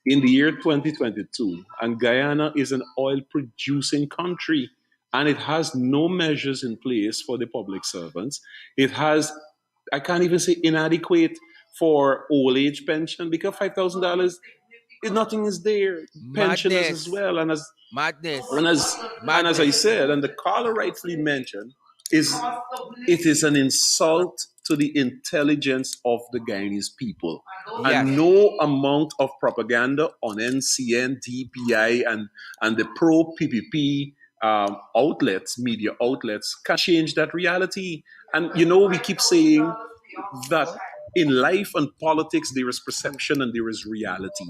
[SPEAKER 4] in the year 2022, and Guyana is an oil producing country, and it has no measures in place for the public servants. It has, I can't even say inadequate for old age pension, because $5,000 is nothing is there. Pensioners as
[SPEAKER 1] Madness.
[SPEAKER 4] well,
[SPEAKER 1] Madness.
[SPEAKER 4] and as and as I
[SPEAKER 1] Madness.
[SPEAKER 4] said, and the caller rightfully mentioned, is it is an insult to the intelligence of the Guyanese people.
[SPEAKER 1] Yes.
[SPEAKER 4] And no amount of propaganda on NCN, DPI, and the pro PPP outlets, media outlets, can change that reality. And we keep saying that in life and politics, there is perception and there is reality.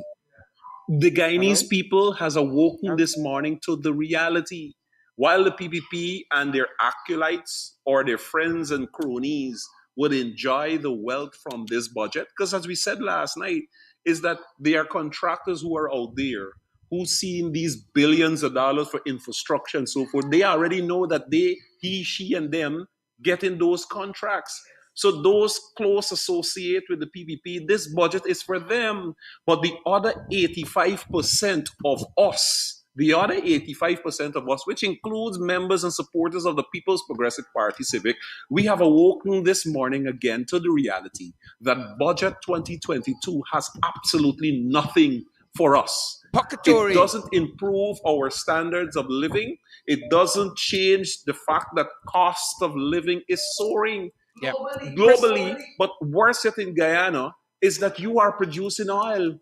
[SPEAKER 4] The Guyanese
[SPEAKER 7] Hello?
[SPEAKER 4] people has awoken
[SPEAKER 7] Hel-
[SPEAKER 4] this morning to the reality. While the PPP and their acolytes or their friends and cronies would enjoy the wealth from this budget, because as we said last night, is that they are contractors who are out there who seen these billions of dollars for infrastructure and so forth. They already know that he, she, and them getting those contracts. So those close associate with the PPP, this budget is for them. But the other 85% of us, which includes members and supporters of the People's Progressive Party Civic, we have awoken this morning again to the reality that Budget 2022 has absolutely nothing for us. It
[SPEAKER 1] Pocketory.
[SPEAKER 4] doesn't improve our standards of living. It doesn't change the fact that cost of living is soaring
[SPEAKER 1] Yep. Chris.
[SPEAKER 4] globally. But worse yet, in Guyana, is that you are producing oil.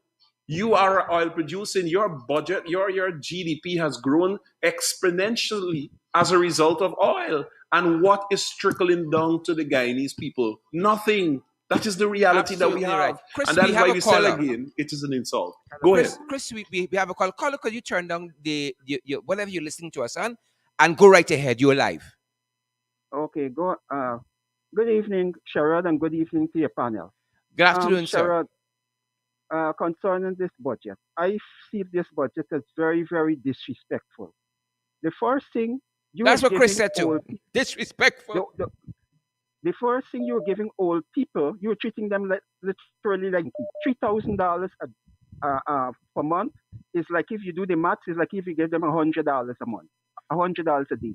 [SPEAKER 4] You are oil producing. Your budget, your GDP has grown exponentially as a result of oil. And what is trickling down to the Guyanese people? Nothing. That is the reality that we
[SPEAKER 1] Absolutely right.
[SPEAKER 4] have. And
[SPEAKER 1] Chris,
[SPEAKER 4] that
[SPEAKER 1] we
[SPEAKER 4] is
[SPEAKER 1] have
[SPEAKER 4] why
[SPEAKER 1] a
[SPEAKER 4] we said
[SPEAKER 1] caller.
[SPEAKER 4] again, it is an insult. Go ahead.
[SPEAKER 1] Chris, we have a call. Caller, could you turn down whatever you're listening to us on and go right ahead? You're live.
[SPEAKER 7] Okay, good evening, Sherrod, and good evening to your panel.
[SPEAKER 1] Good afternoon, sir.
[SPEAKER 7] Sherrod, concerning this budget, I see this budget as very, very disrespectful. The first thing you are
[SPEAKER 1] That's what Chris
[SPEAKER 7] giving
[SPEAKER 1] said too.
[SPEAKER 7] old,
[SPEAKER 1] Disrespectful.
[SPEAKER 7] the, the, the first thing you're giving old people, you're treating them literally like $3,000 per month. Is like if you do the maths, it's like if you give them $100 a month, $100 a day.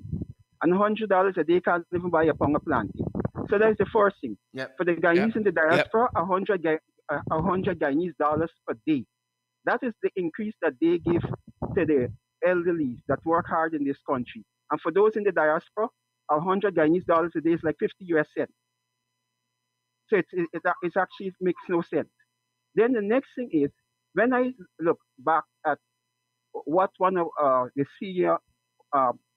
[SPEAKER 7] And $100 a day can't even buy a pound of plantain. So that's the first thing.
[SPEAKER 1] Yep.
[SPEAKER 7] For the Guyanese
[SPEAKER 1] Yep.
[SPEAKER 7] in the
[SPEAKER 1] Yep.
[SPEAKER 7] diaspora, 100 Guyanese dollars per day. That is the increase that they give to the elderly that work hard in this country. And for those in the diaspora, 100 Guyanese dollars a day is like 50 US cents. So it actually makes no sense. Then the next thing is, when I look back at what one of the senior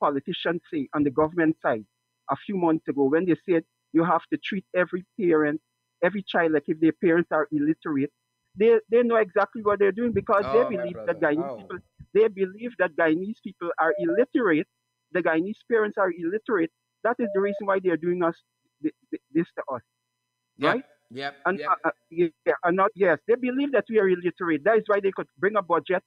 [SPEAKER 7] politicians say on the government side a few months ago, when they said you have to treat every parent, every child like if their parents are illiterate. They know exactly what they're doing because they
[SPEAKER 1] Oh, my
[SPEAKER 7] believe that
[SPEAKER 1] brother.
[SPEAKER 7] Guyanese
[SPEAKER 1] Oh.
[SPEAKER 7] people they believe that Guyanese people are illiterate. The Guyanese parents are illiterate. That is the reason why they are doing this to us,
[SPEAKER 1] Yep.
[SPEAKER 7] right?
[SPEAKER 1] Yep.
[SPEAKER 7] And
[SPEAKER 1] Yep.
[SPEAKER 7] yeah, and not yes, they believe that we are illiterate. That is why they could bring a budget,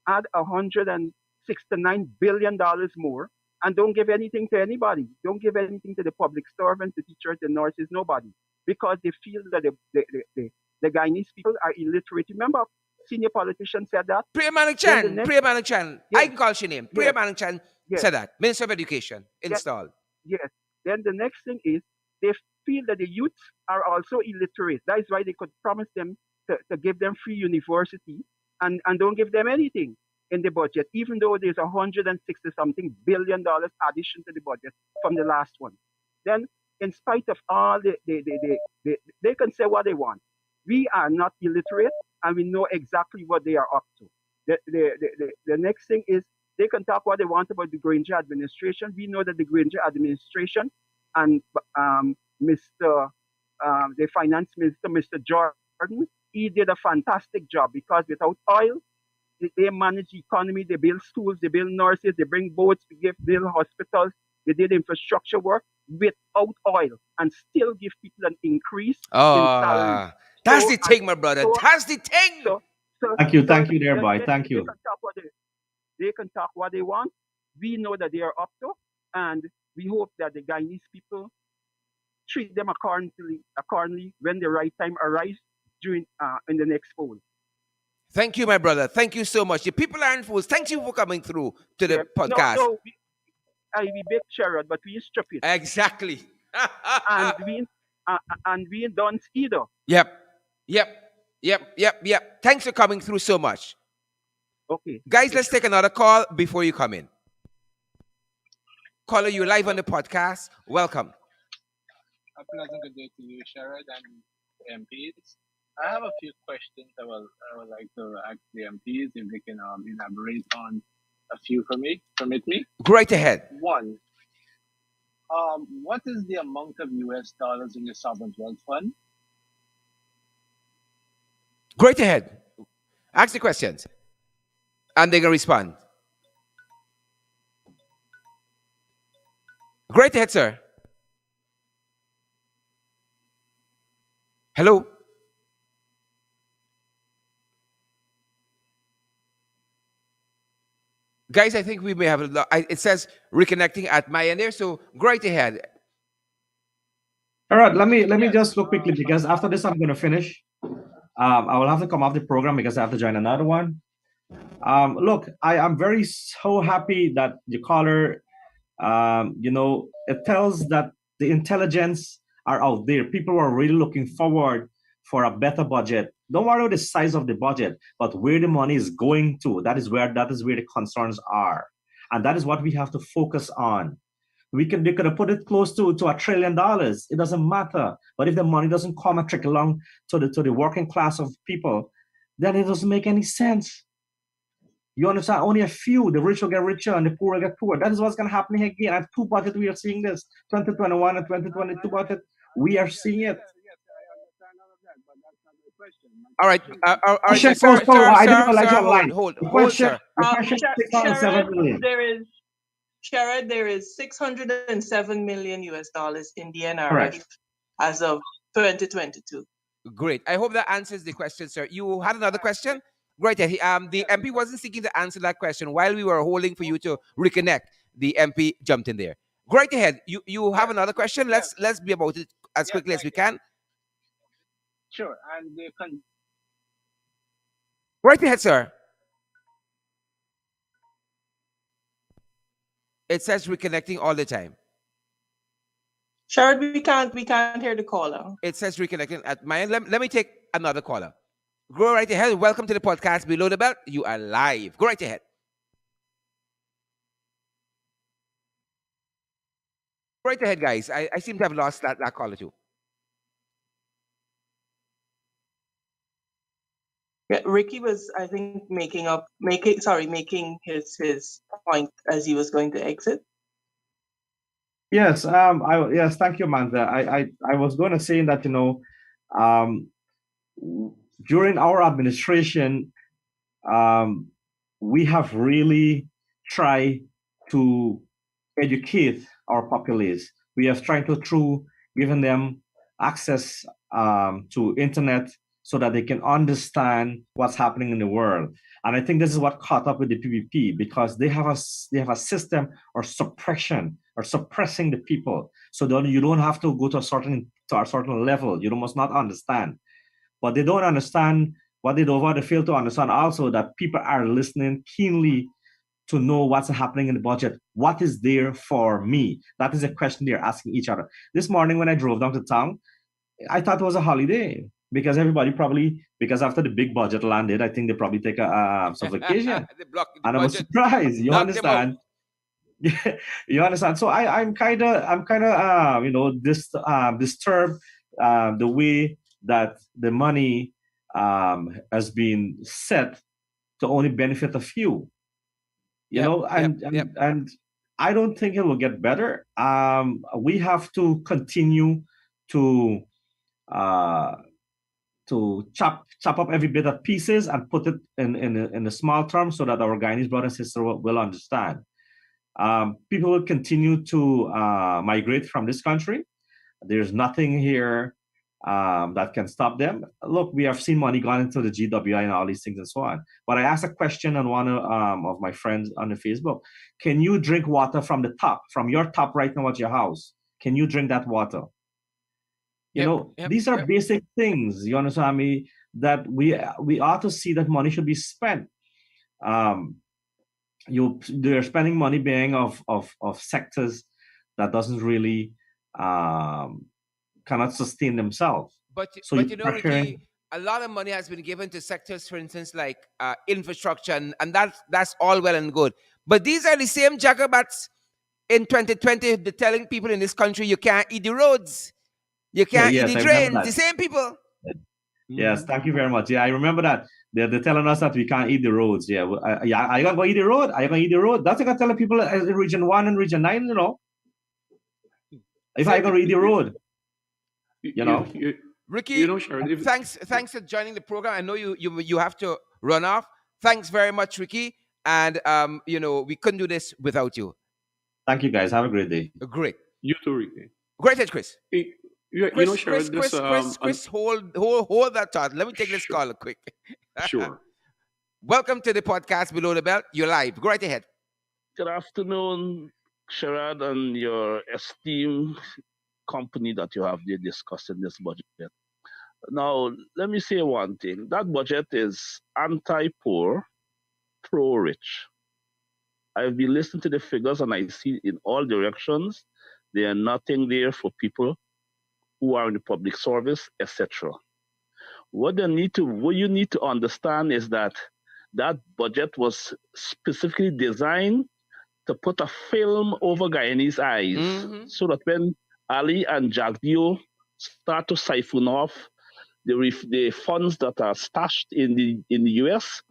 [SPEAKER 7] add $169 billion more, and don't give anything to anybody. Don't give anything to the public servants, the teachers, the nurses, nobody, because they feel that the Guyanese people are illiterate. Remember, senior politicians said that.
[SPEAKER 1] Priya Manik
[SPEAKER 7] Then the
[SPEAKER 1] Chan.
[SPEAKER 7] next,
[SPEAKER 1] Priya Manik Chan. I
[SPEAKER 7] yes,
[SPEAKER 1] can call your name. Priya
[SPEAKER 7] yes,
[SPEAKER 1] Manik Chan
[SPEAKER 7] yes,
[SPEAKER 1] said that. Minister of Education.
[SPEAKER 7] yes,
[SPEAKER 1] Install.
[SPEAKER 7] yes. Then the next thing is they feel that the youths are also illiterate. That is why they could promise them to give them free university and don't give them anything in the budget, even though there's 160 something $billion addition to the budget from the last one. Then, in spite of all they can say what they want. We are not illiterate. and we know exactly what they are up to. The next thing is they can talk what they want about the Granger administration. We know that the Granger administration and Mr. The finance minister, Mr. Jordan, he did a fantastic job because without oil, they manage the economy, they build schools, they build nurses, they bring boats, they build hospitals, they did infrastructure work without oil and still give people an increase in salary.
[SPEAKER 1] Oh, that's
[SPEAKER 7] So
[SPEAKER 1] the
[SPEAKER 7] and
[SPEAKER 1] thing, my brother.
[SPEAKER 7] so
[SPEAKER 1] That's the thing.
[SPEAKER 7] so so so
[SPEAKER 2] Thank you, there, boy. Thank
[SPEAKER 7] they
[SPEAKER 2] you.
[SPEAKER 7] can talk what they can talk what they want. We know that they are up to, and we hope that the Guyanese people treat them accordingly when the right time arrives during in the next poll.
[SPEAKER 1] Thank you, my brother. Thank you so much. The people aren't fools. Thank you for coming through to the
[SPEAKER 7] Yeah. No,
[SPEAKER 1] podcast.
[SPEAKER 7] no, we bake Sherrod, but we strip it,
[SPEAKER 1] Exactly.
[SPEAKER 7] and we don't either.
[SPEAKER 1] Yep. Yep. Yep. Thanks for coming through so much.
[SPEAKER 7] Okay,
[SPEAKER 1] Guys,
[SPEAKER 7] okay,
[SPEAKER 1] let's
[SPEAKER 7] sure.
[SPEAKER 1] take another call before you come in. Caller, you live on the podcast. Welcome.
[SPEAKER 8] A pleasant good day to you, Sherrod, and the MPs. I have a few questions I would like to ask the MPs if they can elaborate on a few for me. Permit me.
[SPEAKER 1] Right ahead.
[SPEAKER 8] One, what is the amount of US dollars in your sovereign wealth fund?
[SPEAKER 1] Great ahead. Ask the questions. And they're going to respond. Great ahead, sir. Hello. Guys, I think we may have a lot. It says reconnecting at my end there. So great ahead.
[SPEAKER 2] All right, let me
[SPEAKER 8] Yes.
[SPEAKER 2] just look quickly because after this I'm going to finish. I will have to come off the program because I have to join another one. Look, I'm very so happy that the caller, it tells that the intelligence are out there. People are really looking forward for a better budget. Don't worry about the size of the budget, but where the money is going to. That is where the concerns are, and that is what we have to focus on. They could have put it close to $1 trillion. It doesn't matter. But if the money doesn't come and trickle along to the working class of people, then it doesn't make any sense. You understand? Only a few, the rich will get richer and the poor will get poorer. That is what's going to happen again. At two budget, we are seeing this 2021 and 2022 budget. We are seeing it.
[SPEAKER 8] Yes, I understand all of that, but that's not the question. My
[SPEAKER 1] All right.
[SPEAKER 8] question is,
[SPEAKER 1] All right,
[SPEAKER 2] Question,
[SPEAKER 1] sir.
[SPEAKER 2] I didn't realize your
[SPEAKER 1] Hold,
[SPEAKER 2] line.
[SPEAKER 1] hold,
[SPEAKER 2] The
[SPEAKER 1] hold,
[SPEAKER 2] question,
[SPEAKER 1] sir.
[SPEAKER 2] the question is 607 million.
[SPEAKER 5] There is 607 million US dollars in the NRF
[SPEAKER 2] Correct.
[SPEAKER 5] as of 2022.
[SPEAKER 1] Great. I hope that answers the question, sir. You had another question? Great. The MP wasn't seeking to answer that question while we were holding for you to reconnect. The MP jumped in there. Great ahead. You have another question? Let's be about it as quickly as we can.
[SPEAKER 8] sure, and the
[SPEAKER 1] Right ahead, sir. It says reconnecting all the time.
[SPEAKER 5] Sherrod, we can't hear the caller.
[SPEAKER 1] It says reconnecting at my end. Let me take another caller. Go right ahead. Welcome to the podcast Below the Belt. You are live. Go right ahead. Right ahead, guys. I seem to have lost that caller too.
[SPEAKER 5] Yeah, Ricky was, I think, making his point as he was going to exit.
[SPEAKER 2] Yes, thank you, Amanda. I was going to say that, um, during our administration, um, we have really tried to educate our populace. We have tried to through giving them access to internet so that they can understand what's happening in the world. And I think this is what caught up with the PVP because they have a system or suppression or suppressing the people. So that you don't have to go to a certain level. You must not understand. But they don't understand what they fail to understand also that people are listening keenly to know what's happening in the budget. What is there for me? That is a question they're asking each other. This morning when I drove down to town, I thought it was a holiday because everybody probably, because after the big budget landed, I think they probably take some vacation.
[SPEAKER 1] They blocked the
[SPEAKER 2] And I was
[SPEAKER 1] budget.
[SPEAKER 2] surprised. You
[SPEAKER 1] Knocked them out.
[SPEAKER 2] understand? You understand? So I'm kind of disturbed the way that the money has been set to only benefit a few. You
[SPEAKER 1] Yep,
[SPEAKER 2] know,
[SPEAKER 1] yep,
[SPEAKER 2] and
[SPEAKER 1] yep.
[SPEAKER 2] and and I don't think it will get better. We have to continue to uh, chop up every bit of pieces and put it in a small terms so that our Guyanese brothers and sisters will understand. People will continue to migrate from this country. There's nothing here that can stop them. Look, we have seen money gone into the GWI and all these things and so on. But I asked a question on one of my friends on the Facebook. Can you drink water from the tap, from your tap right now at your house? Can you drink that water? You
[SPEAKER 1] Yep,
[SPEAKER 2] know,
[SPEAKER 1] yep,
[SPEAKER 2] these are
[SPEAKER 1] yep.
[SPEAKER 2] basic things. You understand me? That we ought to see that money should be spent. Um, they're spending money being of sectors that doesn't really um, cannot sustain themselves. So you're
[SPEAKER 1] But you know,
[SPEAKER 2] pressuring.
[SPEAKER 1] Ricky, a lot of money has been given to sectors, for instance, like infrastructure, and that's all well and good. But these are the same jacobats in 2020 telling people in this country you can't eat the roads, you can't eat
[SPEAKER 2] Yes,
[SPEAKER 1] the
[SPEAKER 2] I remember
[SPEAKER 1] drains. The
[SPEAKER 2] that.
[SPEAKER 1] same people.
[SPEAKER 2] Yes,
[SPEAKER 1] Hmm.
[SPEAKER 2] thank you very much. Yeah, I remember that. They're telling us that we can't eat the roads. Yeah, yeah. Are you gonna go eat the road? Are you gonna eat the road? That's what I tell people in Region One and Region Nine. You know, if I
[SPEAKER 1] So,
[SPEAKER 2] gonna eat the road, you
[SPEAKER 4] You,
[SPEAKER 2] know.
[SPEAKER 4] you, you
[SPEAKER 1] Ricky,
[SPEAKER 4] know, Sharon, if
[SPEAKER 1] thanks for joining the program. I know you have to run off. Thanks very much, Ricky. And we couldn't do this without you.
[SPEAKER 2] Thank you guys. Have a great day.
[SPEAKER 1] Great,
[SPEAKER 4] you too, Ricky.
[SPEAKER 1] great head, Chris.
[SPEAKER 4] Eh, Sharon, this
[SPEAKER 1] Chris, hold that thought. Let me take this
[SPEAKER 4] sure,
[SPEAKER 1] call quick.
[SPEAKER 4] sure.
[SPEAKER 1] Welcome to the podcast Below the Belt. You're live. Go right ahead.
[SPEAKER 9] Good afternoon, Sherrod, and your esteemed company that you have there discussing this budget. Now, let me say one thing. That budget is anti-poor, pro-rich. I've been listening to the figures and I see in all directions, there are nothing there for people who are in the public service, etc. What you need to understand is that that budget was specifically designed to put a film over Guyanese's eyes
[SPEAKER 1] Mm-hmm.
[SPEAKER 9] so that when Ali and Jagdio start to siphon off the funds that are stashed in the US,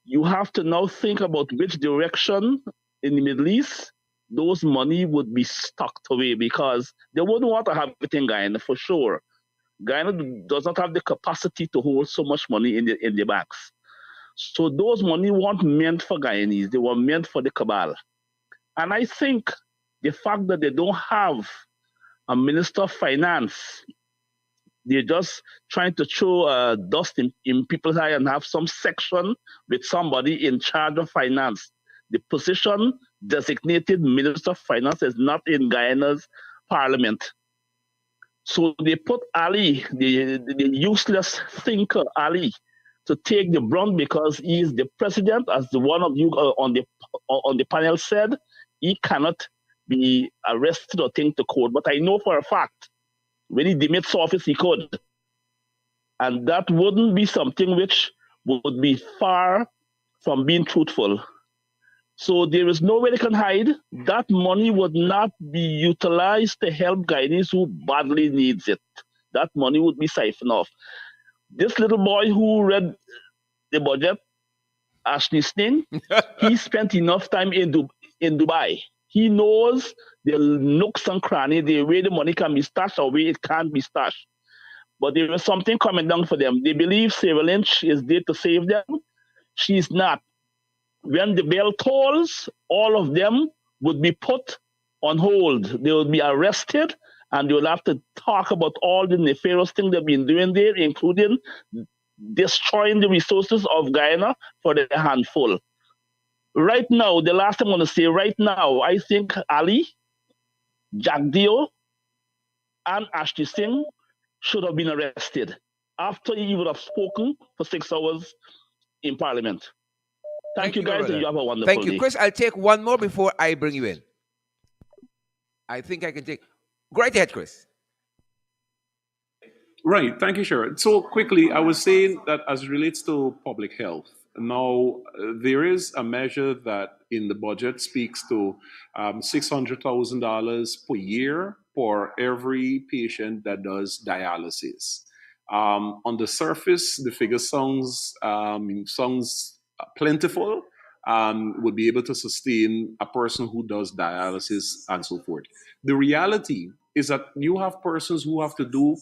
[SPEAKER 9] you have to now think about which direction in the Middle East those money would be stocked away because they wouldn't want to have it in Guyana for sure. Guyana does not have the capacity to hold so much money in the banks. So those money weren't meant for Guyanese, they were meant for the cabal. And I think the fact that they don't have a minister of finance, they're just trying to throw dust in people's eye and have some section with somebody in charge of finance. The position designated minister of finance is not in Guyana's parliament. So they put Ali, the useless thinker Ali, to take the brunt because he is the president, as the one of you on the panel said. He cannot be arrested or taken to court. But I know for a fact when he demits office, he could, and that wouldn't be something which would be far from being truthful. So there is no way they can hide. That money would not be utilized to help Guyanese who badly needs it. That money would be siphoned off. This little boy who read the budget, Ashley Sting, he spent enough time in Dubai. He knows the nooks and crannies, the way the money can be stashed or way it can't be stashed. But there is something coming down for them. They believe Sarah Lynch is there to save them. She's not. When the bell tolls, all of them would be put on hold. They would be arrested and they will have to talk about all the nefarious things they've been doing there, including destroying the resources of Guyana for their handful. Right now, the last thing I'm going to say, right now, I think Ali, Jagdio, and Ashti Singh should have been arrested after he would have spoken for 6 hours in Parliament. Thank
[SPEAKER 1] Thank
[SPEAKER 9] you,
[SPEAKER 1] you, my
[SPEAKER 9] guys, and
[SPEAKER 1] brother.
[SPEAKER 9] you have a
[SPEAKER 1] Thank
[SPEAKER 9] wonderful
[SPEAKER 1] you,
[SPEAKER 9] day.
[SPEAKER 1] Chris. I'll take one more before I bring you in. I think I can take. Go right ahead, Chris.
[SPEAKER 4] Right. Thank you, Sharon. So quickly, I was saying that as it relates to public health, now there is a measure that in the budget speaks to $600,000 per year for every patient that does dialysis. On the surface, the figure sounds plentiful. Would be able to sustain a person who does dialysis and so forth. The reality is that you have persons who have to do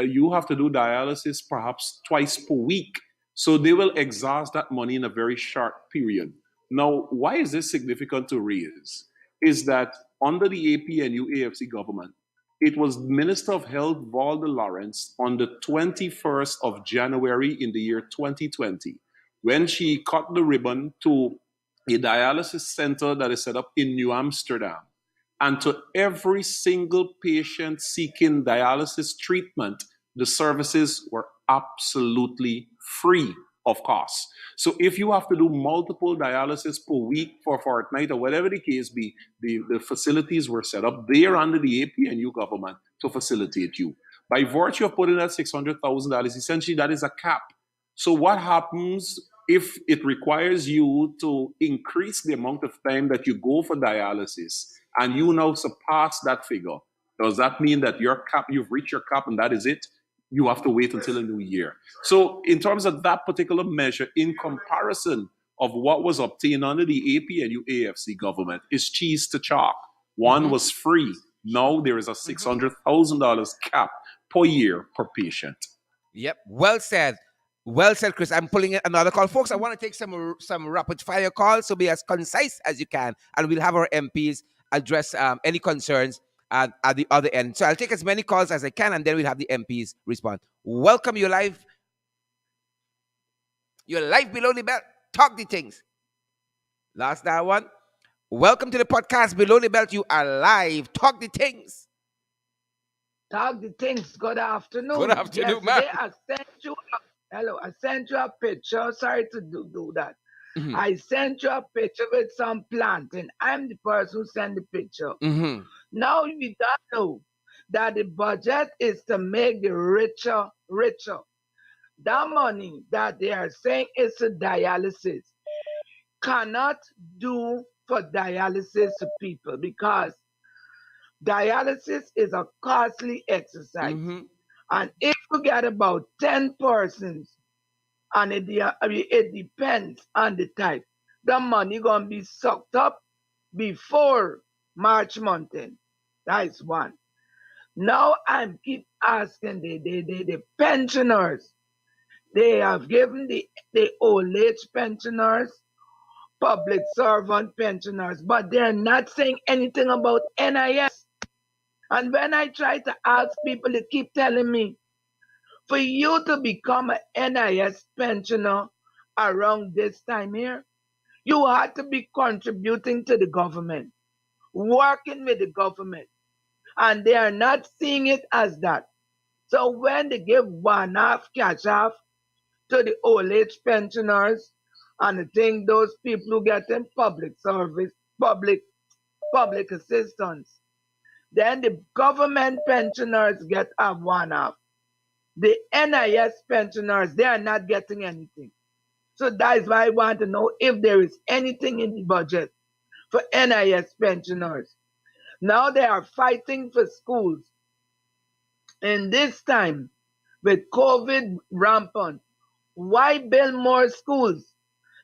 [SPEAKER 4] you have to do dialysis perhaps twice per week. So they will exhaust that money in a very short period. Now, why is this significant to raise? Is that under the APNU AFC government, it was Minister of Health Valda Lawrence on the 21st of January in the year 2020 when she cut the ribbon to a dialysis center that is set up in New Amsterdam, and to every single patient seeking dialysis treatment, the services were absolutely free of cost. So if you have to do multiple dialysis per week for a fortnight or whatever the case be, the facilities were set up there under the APNU government to facilitate you. By virtue of putting that $600,000, essentially that is a cap. So what happens if it requires you to increase the amount of time that you go for dialysis and you now surpass that figure? Does that mean that your cap, you've reached your cap and that is it? You have to wait until a new year. So in terms of that particular measure, in comparison of what was obtained under the APNU AFC government, is cheese to chalk. One was free. Now there is a $600,000 cap per year per patient.
[SPEAKER 1] Yep. Well said. Well said, Chris. I'm pulling in another call. Folks, I want to take some rapid fire calls, so be as concise as you can. And we'll have our MPs address any concerns at the other end. So I'll take as many calls as I can, and then we'll have the MPs respond. Welcome, you're live. You're live below the belt. Talk the things. Last that one. Welcome to the podcast Below the Belt. You are live. Talk the things.
[SPEAKER 10] Talk the things. Good afternoon.
[SPEAKER 1] Good afternoon, man.
[SPEAKER 10] Yesterday I sent you I sent you a picture. Sorry to do that. I sent you a picture with some planting. I'm the person who sent the picture. Now you don't know that the budget is to make the richer richer. That money that they are saying is to dialysis cannot do for dialysis to people because dialysis is a costly exercise. And if you get about 10 persons, and it depends on the type, the money going to be sucked up before March month end. That is one. Now I keep asking the pensioners. They have given the old age pensioners, public servant pensioners, but they're not saying anything about NIS. And when I try to ask people, they keep telling me, for you to become an NIS pensioner around this time here, you had to be contributing to the government, working with the government. And they are not seeing it as that. So when they give one half cash off to the old age pensioners, and I think those people who get in public service, public assistance, then the government pensioners get a one half. The NIS pensioners, they are not getting anything. So that is why I want to know if there is anything in the budget for NIS pensioners. Now they are fighting for schools. In this time, with COVID rampant, why build more schools?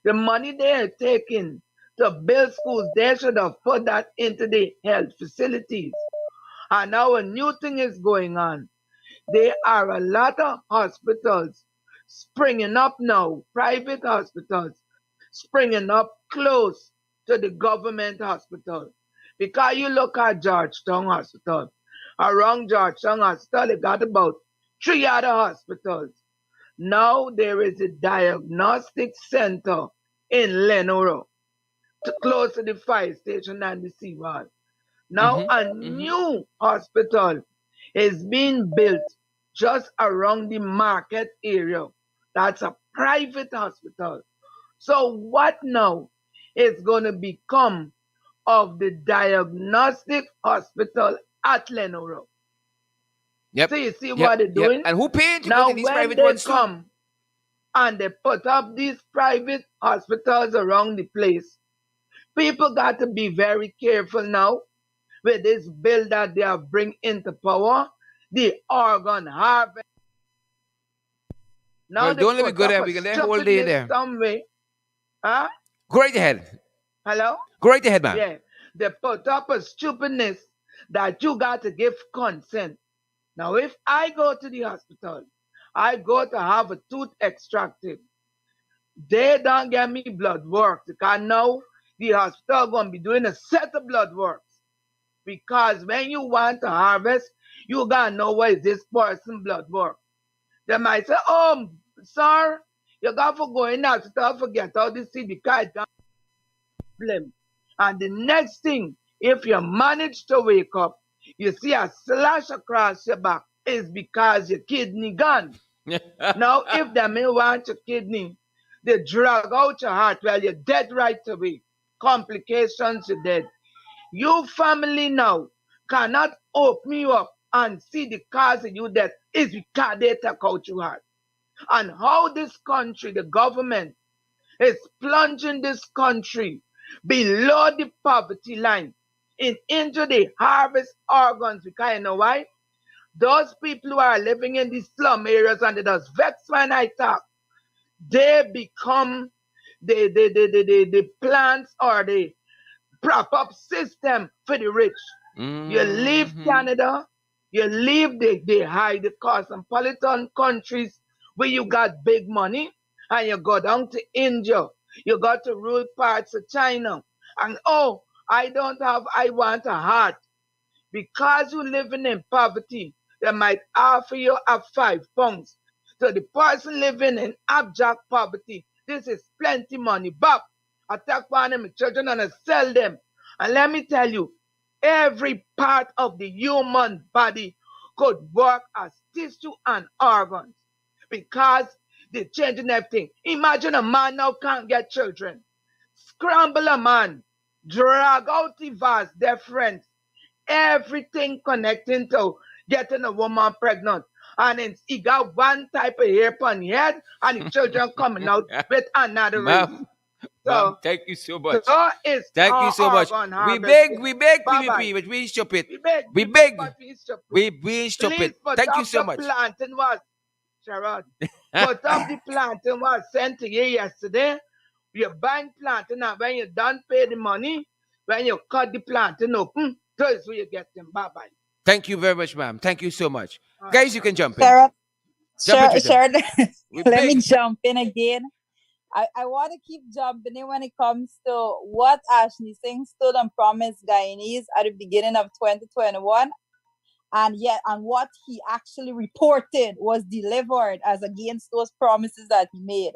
[SPEAKER 10] The money they are taking to build schools, they should have put that into the health facilities. And now a new thing is going on. There are a lot of hospitals springing up now, private hospitals springing up close to the government hospital. Because you look at Georgetown Hospital, around Georgetown Hospital, they got about 3 other hospitals. Now there is a diagnostic center in Lenoro, close to the fire station and the seawall. Now a new hospital is being built just around the market area. That's a private hospital. So what now is going to become of the diagnostic hospital at Lenoro?
[SPEAKER 1] Yep.
[SPEAKER 10] So you see what they're doing?
[SPEAKER 1] And who paid to
[SPEAKER 10] now
[SPEAKER 1] go to these
[SPEAKER 10] when
[SPEAKER 1] private
[SPEAKER 10] they
[SPEAKER 1] ones too?
[SPEAKER 10] come and they put up these private hospitals around the place, people got to be very careful now with this bill that they have bring into power, the organ harvest. Now
[SPEAKER 1] Well,
[SPEAKER 10] they
[SPEAKER 1] don't let me
[SPEAKER 10] put
[SPEAKER 1] go
[SPEAKER 10] up
[SPEAKER 1] there.
[SPEAKER 10] a
[SPEAKER 1] We can there whole day
[SPEAKER 10] stupidness
[SPEAKER 1] there.
[SPEAKER 10] some way. Huh?
[SPEAKER 1] Go right ahead.
[SPEAKER 10] Hello?
[SPEAKER 1] Go right ahead, ma'am.
[SPEAKER 10] Yeah. They put up a stupidness that you got to give consent. Now, if I go to the hospital, I go to have a tooth extracted. They don't get me blood work because now the hospital going to be doing a set of blood works. Because when you want to harvest, you got to know what is this person blood work. They might say, oh, sir, you got to go in the hospital to get all this seed because it's got problem. And the next thing, if you manage to wake up, you see a slash across your back, is because your kidney gone. Now, if they may want your kidney, they drag out your heart. Well, you're dead right away. Complications, you're dead. Your family now cannot open you up and see the cause of your death is because they take out your heart. And how this country, the government, is plunging this country below the poverty line into the harvest organs. Because you know why? Those people who are living in these slum areas and it does vex when I talk, they become the plants or the prop up system for the rich. You leave
[SPEAKER 1] Mm-hmm.
[SPEAKER 10] Canada, you leave the high the cosmopolitan countries where you got big money, and you go down to India. You go to rural parts of China. And oh, I want a heart. Because you're living in poverty, they might offer you a £5. So the person living in abject poverty, this is plenty money. But I take one of my children and I sell them. And let me tell you, every part of the human body could work as tissue and organs because they're changing everything. Imagine a man now can't get children. Scramble a man, drag out the vast difference, everything connecting to getting a woman pregnant. And then he got one type of hair on his head, and the children coming out with another race.
[SPEAKER 1] Ma'am, ma'am,
[SPEAKER 10] So,
[SPEAKER 1] thank you so much.
[SPEAKER 10] so is
[SPEAKER 1] Thank you
[SPEAKER 10] our
[SPEAKER 1] so much.
[SPEAKER 10] organ
[SPEAKER 1] We
[SPEAKER 10] harvesting.
[SPEAKER 1] beg
[SPEAKER 10] Bye bye.
[SPEAKER 1] PPP, but we stupid.
[SPEAKER 10] We
[SPEAKER 1] We
[SPEAKER 10] beg,
[SPEAKER 1] beg.
[SPEAKER 10] but we stupid.
[SPEAKER 1] We stupid.
[SPEAKER 10] Please put
[SPEAKER 1] Thank you
[SPEAKER 10] up
[SPEAKER 1] so
[SPEAKER 10] the
[SPEAKER 1] much.
[SPEAKER 10] planting was, Sherrod. Put up the planting was sent to you yesterday. You bind planting, and when you done pay the money, when you cut the planting open, that's where you get them. Bye bye.
[SPEAKER 1] Thank you very much, ma'am. Thank you so much.
[SPEAKER 10] All right,
[SPEAKER 1] Guys, you
[SPEAKER 10] God
[SPEAKER 1] can jump
[SPEAKER 10] bless.
[SPEAKER 1] in.
[SPEAKER 3] Sarah,
[SPEAKER 1] Jump in, Twitter. We
[SPEAKER 3] let me
[SPEAKER 1] beg.
[SPEAKER 3] jump in again. I want to keep jumping in when it comes to what Ashley Singh stood and promised Guyanese at the beginning of 2021, and what he actually reported was delivered as against those promises that he made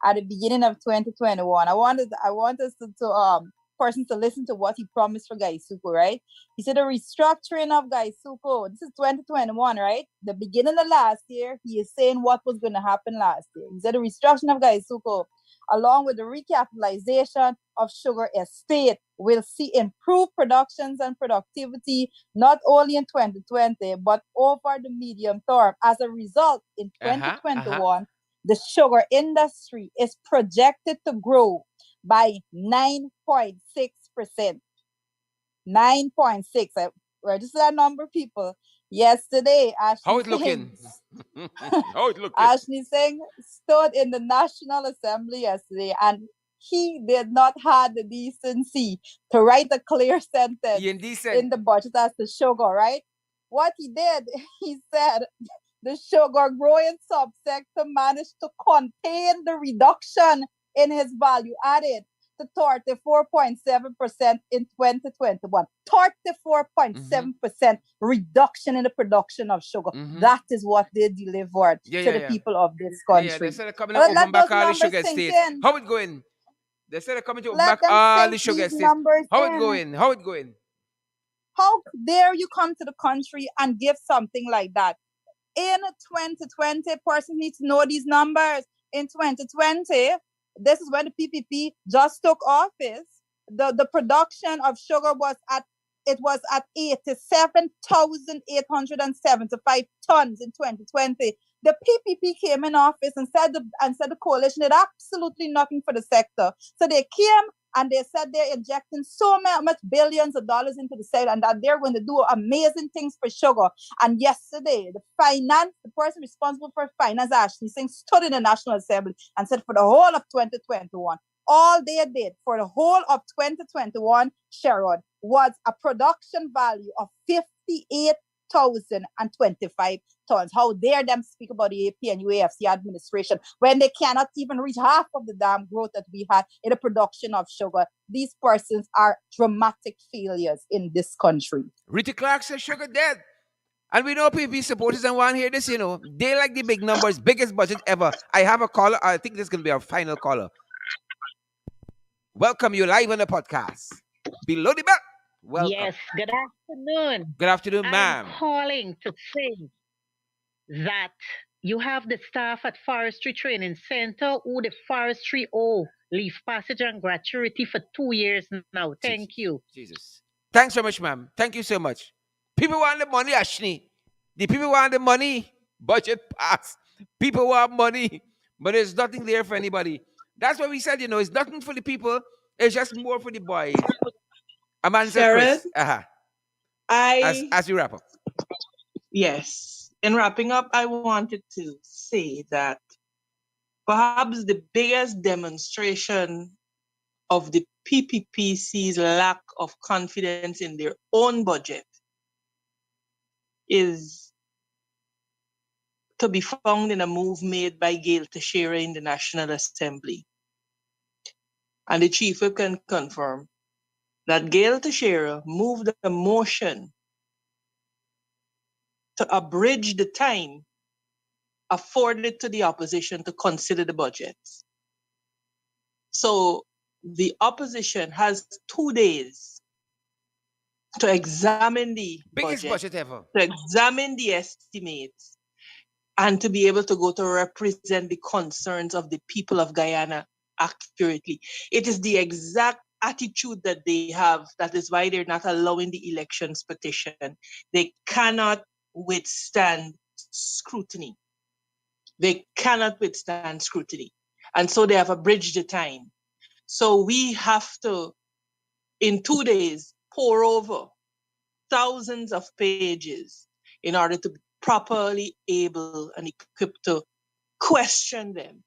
[SPEAKER 3] at the beginning of 2021. I want us to persons to listen to what he promised for Gaisuko, right? He said the restructuring of Gaisuko, this is 2021, right? The beginning of last year, he is saying what was going to happen last year. He said the restructuring of Gaisuko, along with the recapitalization of sugar estate, will see improved productions and productivity not only in 2020 but over the medium term. As a result, in
[SPEAKER 1] Uh-huh.
[SPEAKER 3] 2021, the sugar industry is projected to grow by 9.6%. 9.6. I register that number, people. Yesterday,
[SPEAKER 1] How
[SPEAKER 3] Ashley
[SPEAKER 1] it looking?
[SPEAKER 3] Singh
[SPEAKER 1] How it looking?
[SPEAKER 3] Ashley Singh stood in the National Assembly yesterday, and he did not have the decency to write a clear
[SPEAKER 1] He
[SPEAKER 3] sentence
[SPEAKER 1] indecent.
[SPEAKER 3] in the budget as to sugar, right? What he did, he said the sugar growing subsector managed to contain the reduction in his value added to 34.7% in 2021. 34.7% reduction in the production of sugar.
[SPEAKER 1] Mm-hmm.
[SPEAKER 3] That is what they delivered
[SPEAKER 1] Yeah,
[SPEAKER 3] to
[SPEAKER 1] yeah,
[SPEAKER 3] the
[SPEAKER 1] yeah.
[SPEAKER 3] people of this
[SPEAKER 1] Yeah, yeah. They
[SPEAKER 3] country.
[SPEAKER 1] said they're coming to open
[SPEAKER 3] Let
[SPEAKER 1] back
[SPEAKER 3] those
[SPEAKER 1] all the
[SPEAKER 3] numbers
[SPEAKER 1] sugar
[SPEAKER 3] sink
[SPEAKER 1] estates.
[SPEAKER 3] in.
[SPEAKER 1] How it going? They said they're coming to open
[SPEAKER 3] Let
[SPEAKER 1] back
[SPEAKER 3] them
[SPEAKER 1] all the
[SPEAKER 3] sink
[SPEAKER 1] sugar
[SPEAKER 3] these
[SPEAKER 1] estates.
[SPEAKER 3] numbers
[SPEAKER 1] How it
[SPEAKER 3] in.
[SPEAKER 1] going? How it going?
[SPEAKER 3] How dare you come to the country and give something like that? In 2020, persons need to know these numbers. In 2020, this is when the PPP just took office. The production of sugar was at 87,875 tons in 2020. The PPP came in office and said the coalition did absolutely nothing for the sector. So they came And they said they're injecting so much billions of dollars into the sector and that they're going to do amazing things for sugar. And yesterday, the person responsible for finance, Ashley Singh, stood in the National Assembly and said for the whole of 2021, all they did for the whole of 2021, Sherrod, was a production value of 58,025 tons. How dare them speak about the AP and UAFC administration when they cannot even reach half of the damn growth that we had in the production of sugar? These persons are dramatic failures in this country.
[SPEAKER 1] Rita Clark says sugar dead. And we know PB supporters and want to hear this, They like the big numbers, biggest budget ever. I have a caller. I think this is going to be our final caller. Welcome you live on the podcast. Below the belt. Welcome.
[SPEAKER 11] Yes, good afternoon.
[SPEAKER 1] Good afternoon, ma'am.
[SPEAKER 11] I'm calling to say that you have the staff at Forestry Training Center who the forestry owe leaf passage and gratuity for 2 years now. Thank you.
[SPEAKER 1] Jesus. Thanks so much, ma'am. Thank you so much. People want the money, Ashni. The people want the money. Budget pass. People want money. But there's nothing there for anybody. That's what we said, it's nothing for the people. It's just more for the boys. Amanda, Chris. As you wrap up.
[SPEAKER 5] Yes. In wrapping up, I wanted to say that perhaps the biggest demonstration of the PPPC's lack of confidence in their own budget is to be found in a move made by Gail Teixeira in the National Assembly. And the Chief Whip can confirm that Gail Teixeira moved a motion to abridge the time afforded to the opposition to consider the budgets. So the opposition has 2 days to examine the
[SPEAKER 1] biggest budget ever,
[SPEAKER 5] to examine the estimates, and to be able to go to represent the concerns of the people of Guyana accurately. It is the exact attitude that they have. That is why they're not allowing the elections petition. They cannot withstand scrutiny. They cannot withstand scrutiny. And so they have abridged the time. So we have to, in 2 days, pour over thousands of pages in order to be properly able and equipped to question them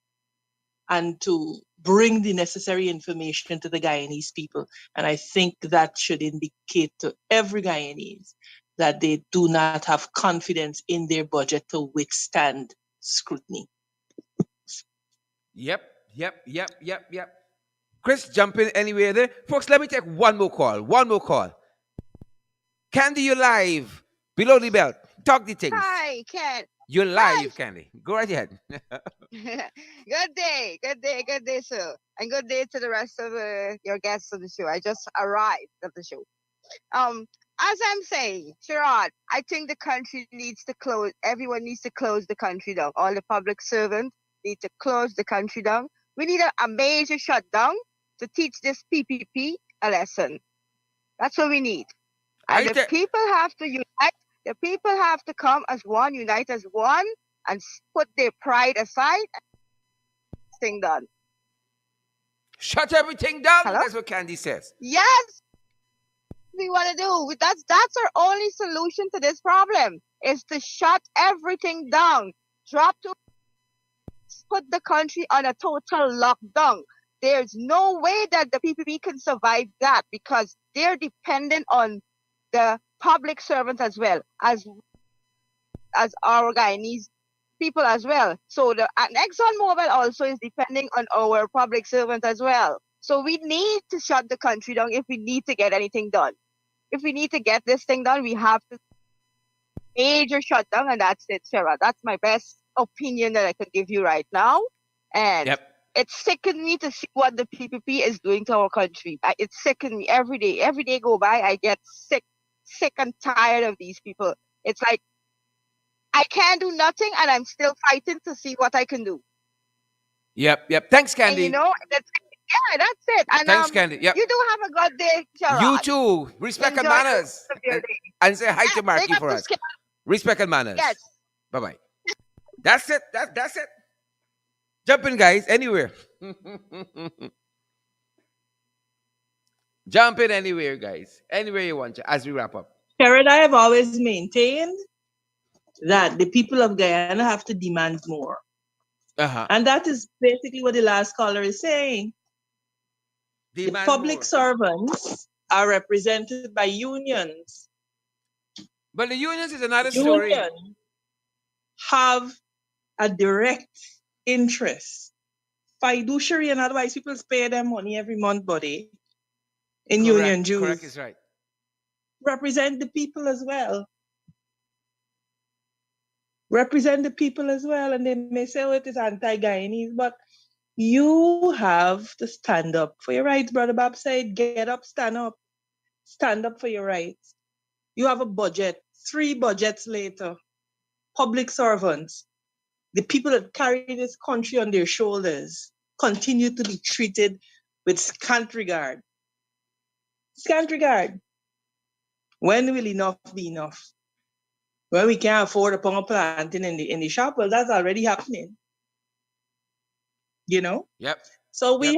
[SPEAKER 5] and to bring the necessary information to the Guyanese people. And I think that should indicate to every Guyanese that they do not have confidence in their budget to withstand scrutiny.
[SPEAKER 1] Yep. Chris, jump in anywhere there. Folks, let me take one more call. Candy, you live. Below the belt. Talk the things.
[SPEAKER 12] Hi, Ken.
[SPEAKER 1] You're live, Candy. Go right ahead.
[SPEAKER 12] Good day, sir. And good day to the rest of your guests on the show. I just arrived at the show. As I'm saying, Sherrod, I think the country needs to close. Everyone needs to close the country down. All the public servants need to close the country down. We need a major shutdown to teach this PPP a lesson. That's what we need. And the people have to unite. The people have to come as one, unite as one, and put their pride aside and thing done.
[SPEAKER 1] Shut everything down.
[SPEAKER 12] Hello?
[SPEAKER 1] That's what Candy says.
[SPEAKER 12] Yes, we want to do. That's our only solution to this problem is to shut everything down. Put the country on a total lockdown. There's no way that the PPP can survive that because they're dependent on the public servants as well as our Guyanese people as well. So and ExxonMobil also is depending on our public servants as well. So we need to shut the country down if we need to get anything done. If we need to get this thing done, we have to major shutdown, and that's it, Sarah. That's my best opinion that I could give you right now. And it sickened me to see what the PPP is doing to our country. It sickened me every day. Every day go by, I get sick and tired of these people. It's like I can't do nothing, and I'm still fighting to see what I can do.
[SPEAKER 1] Yep. Thanks, Candy.
[SPEAKER 12] And that's it. And
[SPEAKER 1] thanks, Candy. Yep.
[SPEAKER 12] You do have a good day, Sherrod.
[SPEAKER 1] You too. Respect and manners. And say hi to Marky for us. Respect and manners.
[SPEAKER 12] Yes.
[SPEAKER 1] Bye-bye. That's it. That's it. Jump in, guys. Anywhere. Jump in anywhere, guys. Anywhere you want to, as we wrap up.
[SPEAKER 5] Sharon, I have always maintained that the people of Guyana have to demand more.
[SPEAKER 1] Uh-huh.
[SPEAKER 5] And that is basically what the last caller is saying. The
[SPEAKER 1] Demand
[SPEAKER 5] public
[SPEAKER 1] more.
[SPEAKER 5] servants are represented by unions.
[SPEAKER 1] But the unions is another story.
[SPEAKER 5] Unions have a direct interest. Fiduciary and otherwise, people pay them money every month, buddy, in union
[SPEAKER 1] Correct. Correct
[SPEAKER 5] dues.
[SPEAKER 1] is right.
[SPEAKER 5] Represent the people as well. Represent the people as well. And they may say, oh, it is anti-Guyanese, but you have to stand up for your rights, Brother Bob said. Get up, stand up. Stand up for your rights. You have a budget, 3 budgets later. Public servants, the people that carry this country on their shoulders, continue to be treated with scant regard. Scant regard. When will enough be enough? When we can't afford a pound of planting in the shop, well, that's already happening. You know?
[SPEAKER 1] Yep.
[SPEAKER 5] So
[SPEAKER 1] Yep.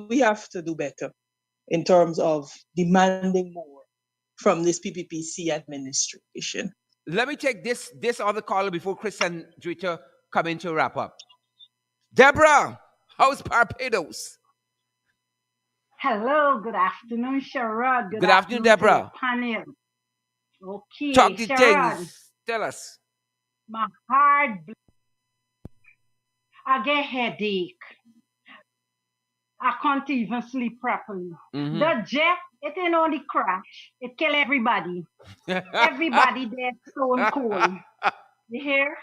[SPEAKER 5] we have to do better in terms of demanding more from this PPPC administration.
[SPEAKER 1] Let me take this other caller before Chris and Drita come in to wrap up. Deborah, how's Barbados?
[SPEAKER 13] Hello, good afternoon, Sherrod. Good
[SPEAKER 1] Good afternoon,
[SPEAKER 13] afternoon to the
[SPEAKER 1] Deborah.
[SPEAKER 13] panel.
[SPEAKER 1] Talk
[SPEAKER 13] Okay,
[SPEAKER 1] the
[SPEAKER 13] Sherrod,
[SPEAKER 1] things. Tell us.
[SPEAKER 13] my heart, I get headache. I can't even sleep properly.
[SPEAKER 1] Mm-hmm.
[SPEAKER 13] The jet, it ain't only crash, it kill everybody. Everybody there stone cold. You hear?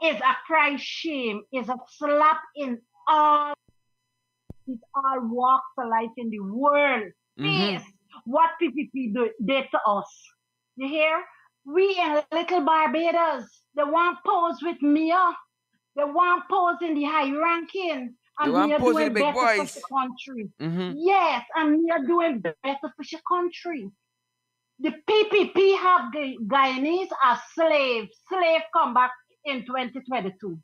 [SPEAKER 13] It's a cry shame. It's a slap in all walks of life in the world.
[SPEAKER 1] Mm-hmm.
[SPEAKER 13] Face what PPP did to us. You hear? We in little Barbados, they want pose with Mia. They want pose in the high ranking.
[SPEAKER 1] They
[SPEAKER 13] And
[SPEAKER 1] want
[SPEAKER 13] Mia
[SPEAKER 1] pose with the
[SPEAKER 13] doing
[SPEAKER 1] big
[SPEAKER 13] better for
[SPEAKER 1] boys.
[SPEAKER 13] the country.
[SPEAKER 1] Mm-hmm.
[SPEAKER 13] Yes, and Mia doing better for the country. The PPP have the Guyanese as slaves. Slave come back in 2022.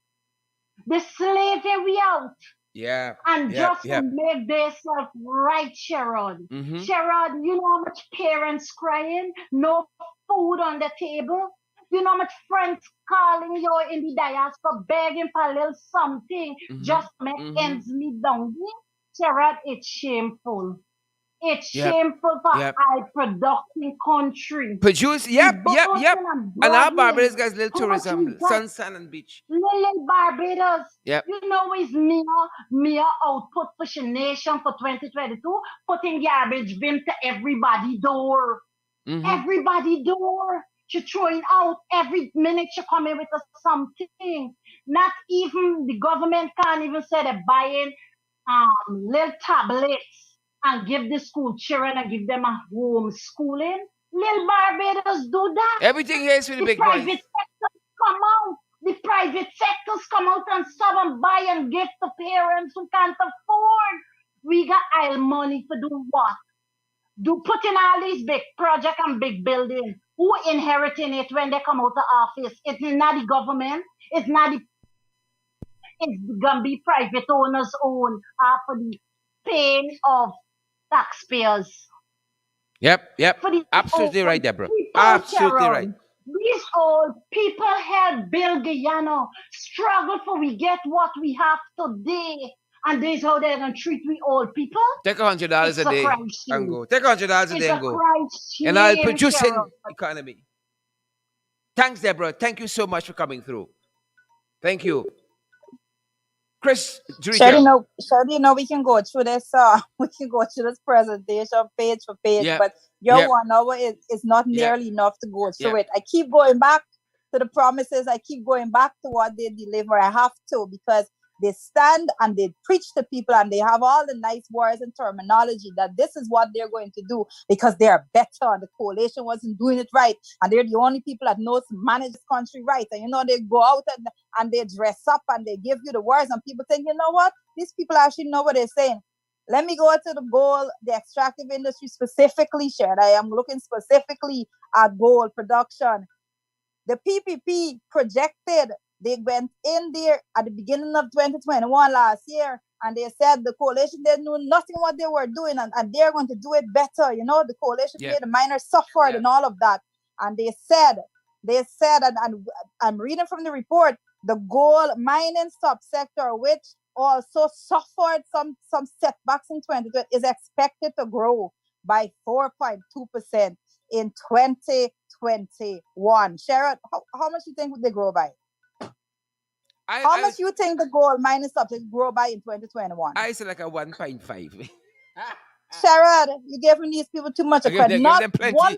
[SPEAKER 13] The slavery we out.
[SPEAKER 1] Yeah.
[SPEAKER 13] And
[SPEAKER 1] Yep.
[SPEAKER 13] just to
[SPEAKER 1] Yep.
[SPEAKER 13] make themselves right, Sherrod.
[SPEAKER 1] Mm-hmm.
[SPEAKER 13] Sherrod, you know how much parents crying? No food on the table? You know how much friends calling you in the diaspora begging for a little something
[SPEAKER 1] Mm-hmm.
[SPEAKER 13] just to make
[SPEAKER 1] Mm-hmm.
[SPEAKER 13] ends meet down here? Sherrod, it's shameful. It's
[SPEAKER 1] Yep.
[SPEAKER 13] shameful for
[SPEAKER 1] Yep.
[SPEAKER 13] our production country.
[SPEAKER 1] Produce. Yep. Yep. Yep.
[SPEAKER 13] And
[SPEAKER 1] And our
[SPEAKER 13] Broadway.
[SPEAKER 1] Barbados guys little
[SPEAKER 13] How much we
[SPEAKER 1] tourism,
[SPEAKER 13] got?
[SPEAKER 1] sun and beach.
[SPEAKER 13] Lily Barbados.
[SPEAKER 1] Yep.
[SPEAKER 13] You know it's Mia output for the nation for 2022, putting garbage bin to everybody door.
[SPEAKER 1] Mm-hmm.
[SPEAKER 13] Everybody door. She throwing out every minute she come in with a something. Not even the government can't even say they're buying little tablets and give the school children and give them a home schooling. Little Barbados do that.
[SPEAKER 1] Everything here is for the
[SPEAKER 13] The
[SPEAKER 1] big
[SPEAKER 13] private
[SPEAKER 1] boys.
[SPEAKER 13] sectors come out. The private sectors come out and sub and buy and give to parents who can't afford. We got our money to do what? Do put in all these big project and big buildings. Who inheriting it when they come out of office? It's not the government. It's not the. It's gonna be private owners own for the paying of taxpayers.
[SPEAKER 1] Yep. Yep.
[SPEAKER 13] For the
[SPEAKER 1] Absolutely
[SPEAKER 13] old
[SPEAKER 1] right, Deborah.
[SPEAKER 13] people,
[SPEAKER 1] Absolutely right.
[SPEAKER 13] Sharon. These old people help build Guyana, struggle for we get what we have today. And this how they're gonna treat we old people.
[SPEAKER 1] Take $100
[SPEAKER 13] It's
[SPEAKER 1] a
[SPEAKER 13] a
[SPEAKER 1] day
[SPEAKER 13] cry
[SPEAKER 1] and
[SPEAKER 13] shame.
[SPEAKER 1] go. Take $100 a
[SPEAKER 13] It's
[SPEAKER 1] day
[SPEAKER 13] a
[SPEAKER 1] and go.
[SPEAKER 13] cry
[SPEAKER 1] And I'll
[SPEAKER 13] shame,
[SPEAKER 1] produce in
[SPEAKER 13] Sharon.
[SPEAKER 1] economy. Thanks, Deborah. Thank you so much for coming through. Thank you. Chris, Jurita.
[SPEAKER 3] Shirley, we can go through this. We can go through this presentation page for page,
[SPEAKER 1] Yep.
[SPEAKER 3] but your
[SPEAKER 1] Yep.
[SPEAKER 3] 1 hour is not
[SPEAKER 1] Yep.
[SPEAKER 3] nearly enough to go through
[SPEAKER 1] Yep.
[SPEAKER 3] it. I keep going back to the promises. I keep going back to what they deliver. I have to, because they stand and they preach to people and they have all the nice words and terminology that this is what they're going to do because they are better and the coalition wasn't doing it right and they're the only people that knows to manage this country right. And they go out and they dress up and they give you the words and people think, you know what? These people actually know what they're saying. Let me go to the goal, the extractive industry specifically, Sharon. I am looking specifically at gold production. The PPP projected, they went in there at the beginning of 2021 last year and they said the coalition, they knew nothing what they were doing, and they're going to do it better. The coalition
[SPEAKER 1] Yep.
[SPEAKER 3] made the miners suffered
[SPEAKER 1] Yep.
[SPEAKER 3] and all of that. And they said, and I'm reading from the report, the gold mining subsector, which also suffered some setbacks in 2020, is expected to grow by 4.2% in 2021. Sharon, how much do you think would they grow by? How
[SPEAKER 1] I
[SPEAKER 3] much you think the gold mining subject grow by in 2021?
[SPEAKER 1] I say like a 1.5.
[SPEAKER 3] Sherrod, you giving these people too much
[SPEAKER 1] I give
[SPEAKER 3] credit.
[SPEAKER 1] them,
[SPEAKER 3] Not
[SPEAKER 1] plenty.
[SPEAKER 3] 1%,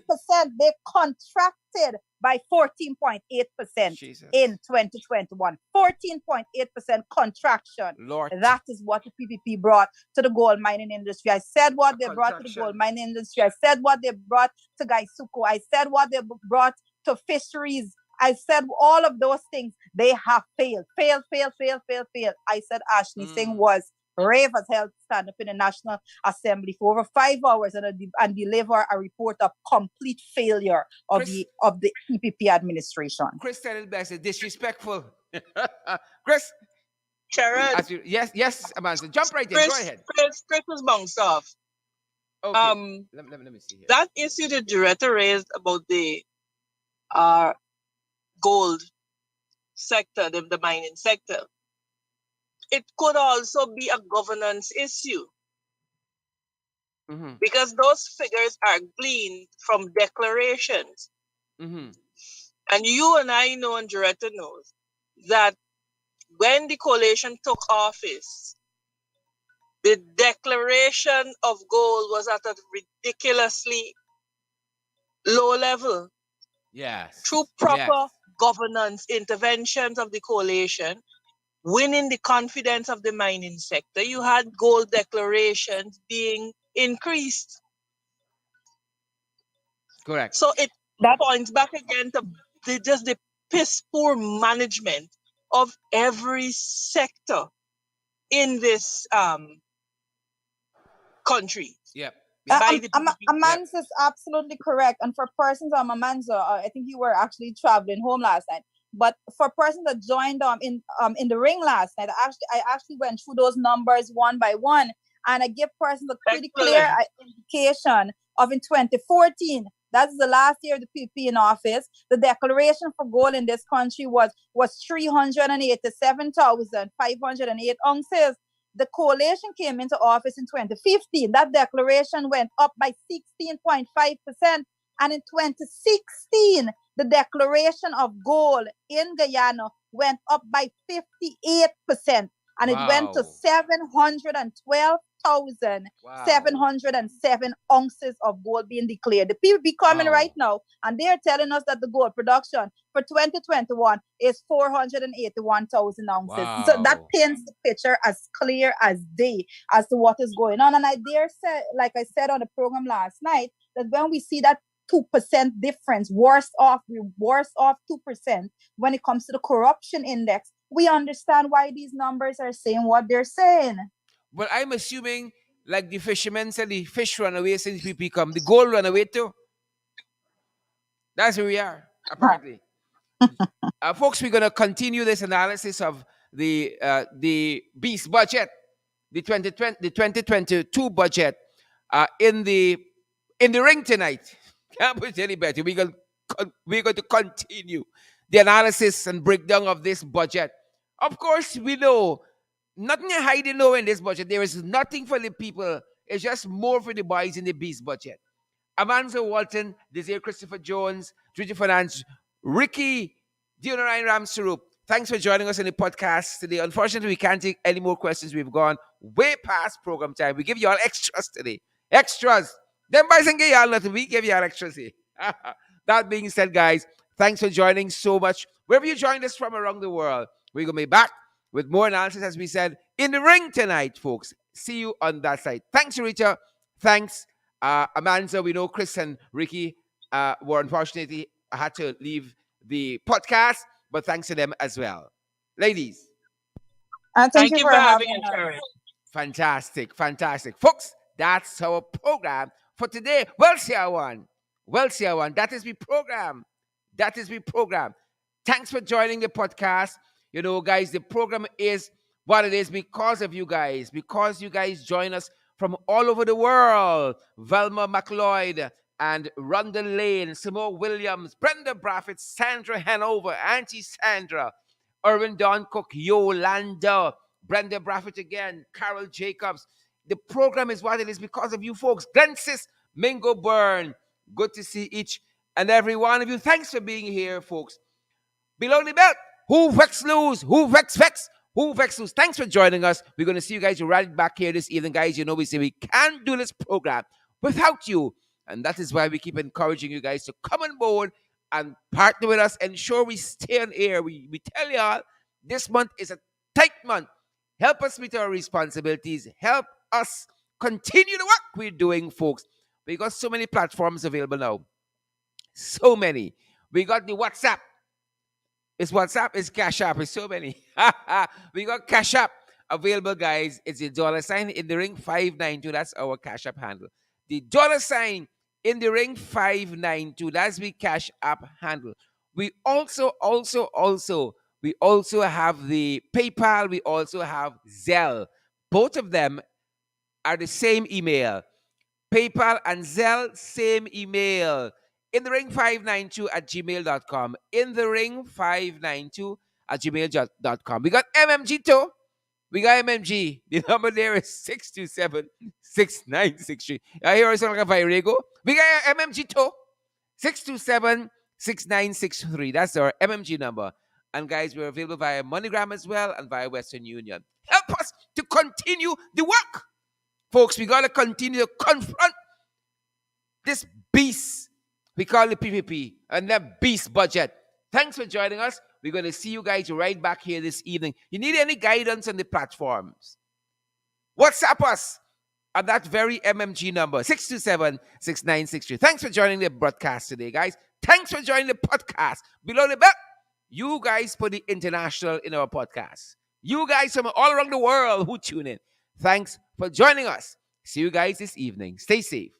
[SPEAKER 3] they contracted by 14.8%
[SPEAKER 1] Jesus.
[SPEAKER 3] in 2021. 14.8% contraction.
[SPEAKER 1] Lord.
[SPEAKER 3] That is what the PPP brought to the gold mining industry. I said what they brought to the
[SPEAKER 1] Contraction.
[SPEAKER 3] gold mining industry. I said what they brought to Gaisuko. I said what they brought to fisheries. I said all of those things. They have failed. Failed. I said Ashley Singh was brave as hell to stand up in the National Assembly for over 5 hours and deliver a report of complete failure of
[SPEAKER 1] Chris,
[SPEAKER 3] the PPP administration.
[SPEAKER 1] Chris said it best. It's disrespectful. Chris,
[SPEAKER 5] Sharon,
[SPEAKER 1] yes, Amanda. Jump right in. Go ahead.
[SPEAKER 5] Chris was bounced off.
[SPEAKER 1] Okay. Let me see here.
[SPEAKER 5] That issue the director raised about the uh, gold sector, the mining sector, it could also be a governance issue because those figures are gleaned from declarations. And you and I know, and director knows, that when the coalition took office, the declaration of gold was at a ridiculously low level.
[SPEAKER 1] Yes.
[SPEAKER 5] Through proper governance interventions of the coalition, winning the confidence of the mining sector, you had gold declarations being increased.
[SPEAKER 1] Correct.
[SPEAKER 5] So it points back again to the piss poor management of every sector in this country.
[SPEAKER 1] Yep.
[SPEAKER 3] Amans is absolutely correct. And for persons, Amanzo, I think you were actually traveling home last night. But for persons that joined in the ring last night, I actually went through those numbers one by one, and I give persons a pretty clear indication of in 2014. That's the last year of the PP in office. The declaration for gold in this country was 387,508 ounces. The coalition came into office in 2015. That declaration went up by 16.5%. And in 2016, the declaration of gold in Guyana went up by 58%. And it went to 712,707 ounces of gold being declared. The people be coming right now, and they're telling us that the gold production for 2021 is 481,000 ounces.
[SPEAKER 1] Wow.
[SPEAKER 3] So that paints the picture as clear as day as to what is going on. And I dare say, like I said on the program last night, that when we see that 2% difference, worse off 2% when it comes to the corruption index, we understand why these numbers are saying what they're saying.
[SPEAKER 1] Well, I'm assuming, like the fishermen said, the fish run away since we come. The gold run away too. That's where we are, apparently. Folks, we're going to continue this analysis of the beast budget, the 2022 budget, in the ring tonight. Can't put it any better. We're going to continue the analysis and breakdown of this budget. Of course, we know nothing to hide low in this budget. There is nothing for the people. It's just more for the boys in the beast budget. Amanzo Walton, Desiree Christopher Jones, Trinity Finance, Ricky, Dion Ryan Ramsarup. Thanks for joining us in the podcast today. Unfortunately, we can't take any more questions. We've gone way past program time. We give you all extras today. Extras. Them boys and get y'all nothing. We give you all extras here. That being said, guys, thanks for joining so much. Wherever you joined us from around the world, we're going to be back with more analysis, as we said, in the ring tonight, folks. See you on that side. Thanks, Rita. Thanks, Amanda. We know Chris and Ricky were unfortunately had to leave the podcast, but thanks to them as well. Ladies.
[SPEAKER 3] Thank you for having us.
[SPEAKER 1] Fantastic. Folks, that's our program for today. Well, see one. That is the program. Thanks for joining the podcast. You know, guys, the program is what it is because of you guys, because you guys join us from all over the world. Velma McLeod and Rhonda Lane, Simone Williams, Brenda Braffett, Sandra Hanover, Auntie Sandra, Erwin Don Cook, Yolanda, Brenda Braffett again, Carol Jacobs. The program is what it is because of you folks. Glensis, Mingo Byrne. Good to see each and every one of you. Thanks for being here, folks. Below the belt, who vex lose, who vex, who vex lose. Thanks for joining us. We're going to see you guys right back here this evening, guys. You know, we say we can't do this program without you. And that is why we keep encouraging you guys to come on board and partner with us. Ensure we stay on air. We tell y'all this month is a tight month. Help us meet our responsibilities. Help us continue the work we're doing, folks. We got so many platforms available now. So many. We got the WhatsApp. It's WhatsApp, it's Cash App, it's so many. We got Cash App available, guys. It's the $ in the ring 592. That's our Cash App handle. The $ in the ring 592. That's the Cash App handle. We we also have the PayPal. We also have Zelle. Both of them are the same email. PayPal and Zelle, same email. In the ring 592 at gmail.com. In the ring 592 at gmail.com. We got MMG too. We got MMG. The number there is 627-6963. I hear I sound like a Virego. We got MMG too. 627-6963. That's our MMG number. And guys, we're available via MoneyGram as well and via Western Union. Help us to continue the work. Folks, we got to continue to confront this beast we call the PPP and that beast budget. Thanks for joining us. We're going to see you guys right back here this evening. You need any guidance on the platforms? WhatsApp us at that very MMG number, 627-6963. Thanks for joining the broadcast today, guys. Thanks for joining the podcast. Below the belt, you guys put the international in our podcast. You guys from all around the world who tune in. Thanks for joining us. See you guys this evening. Stay safe.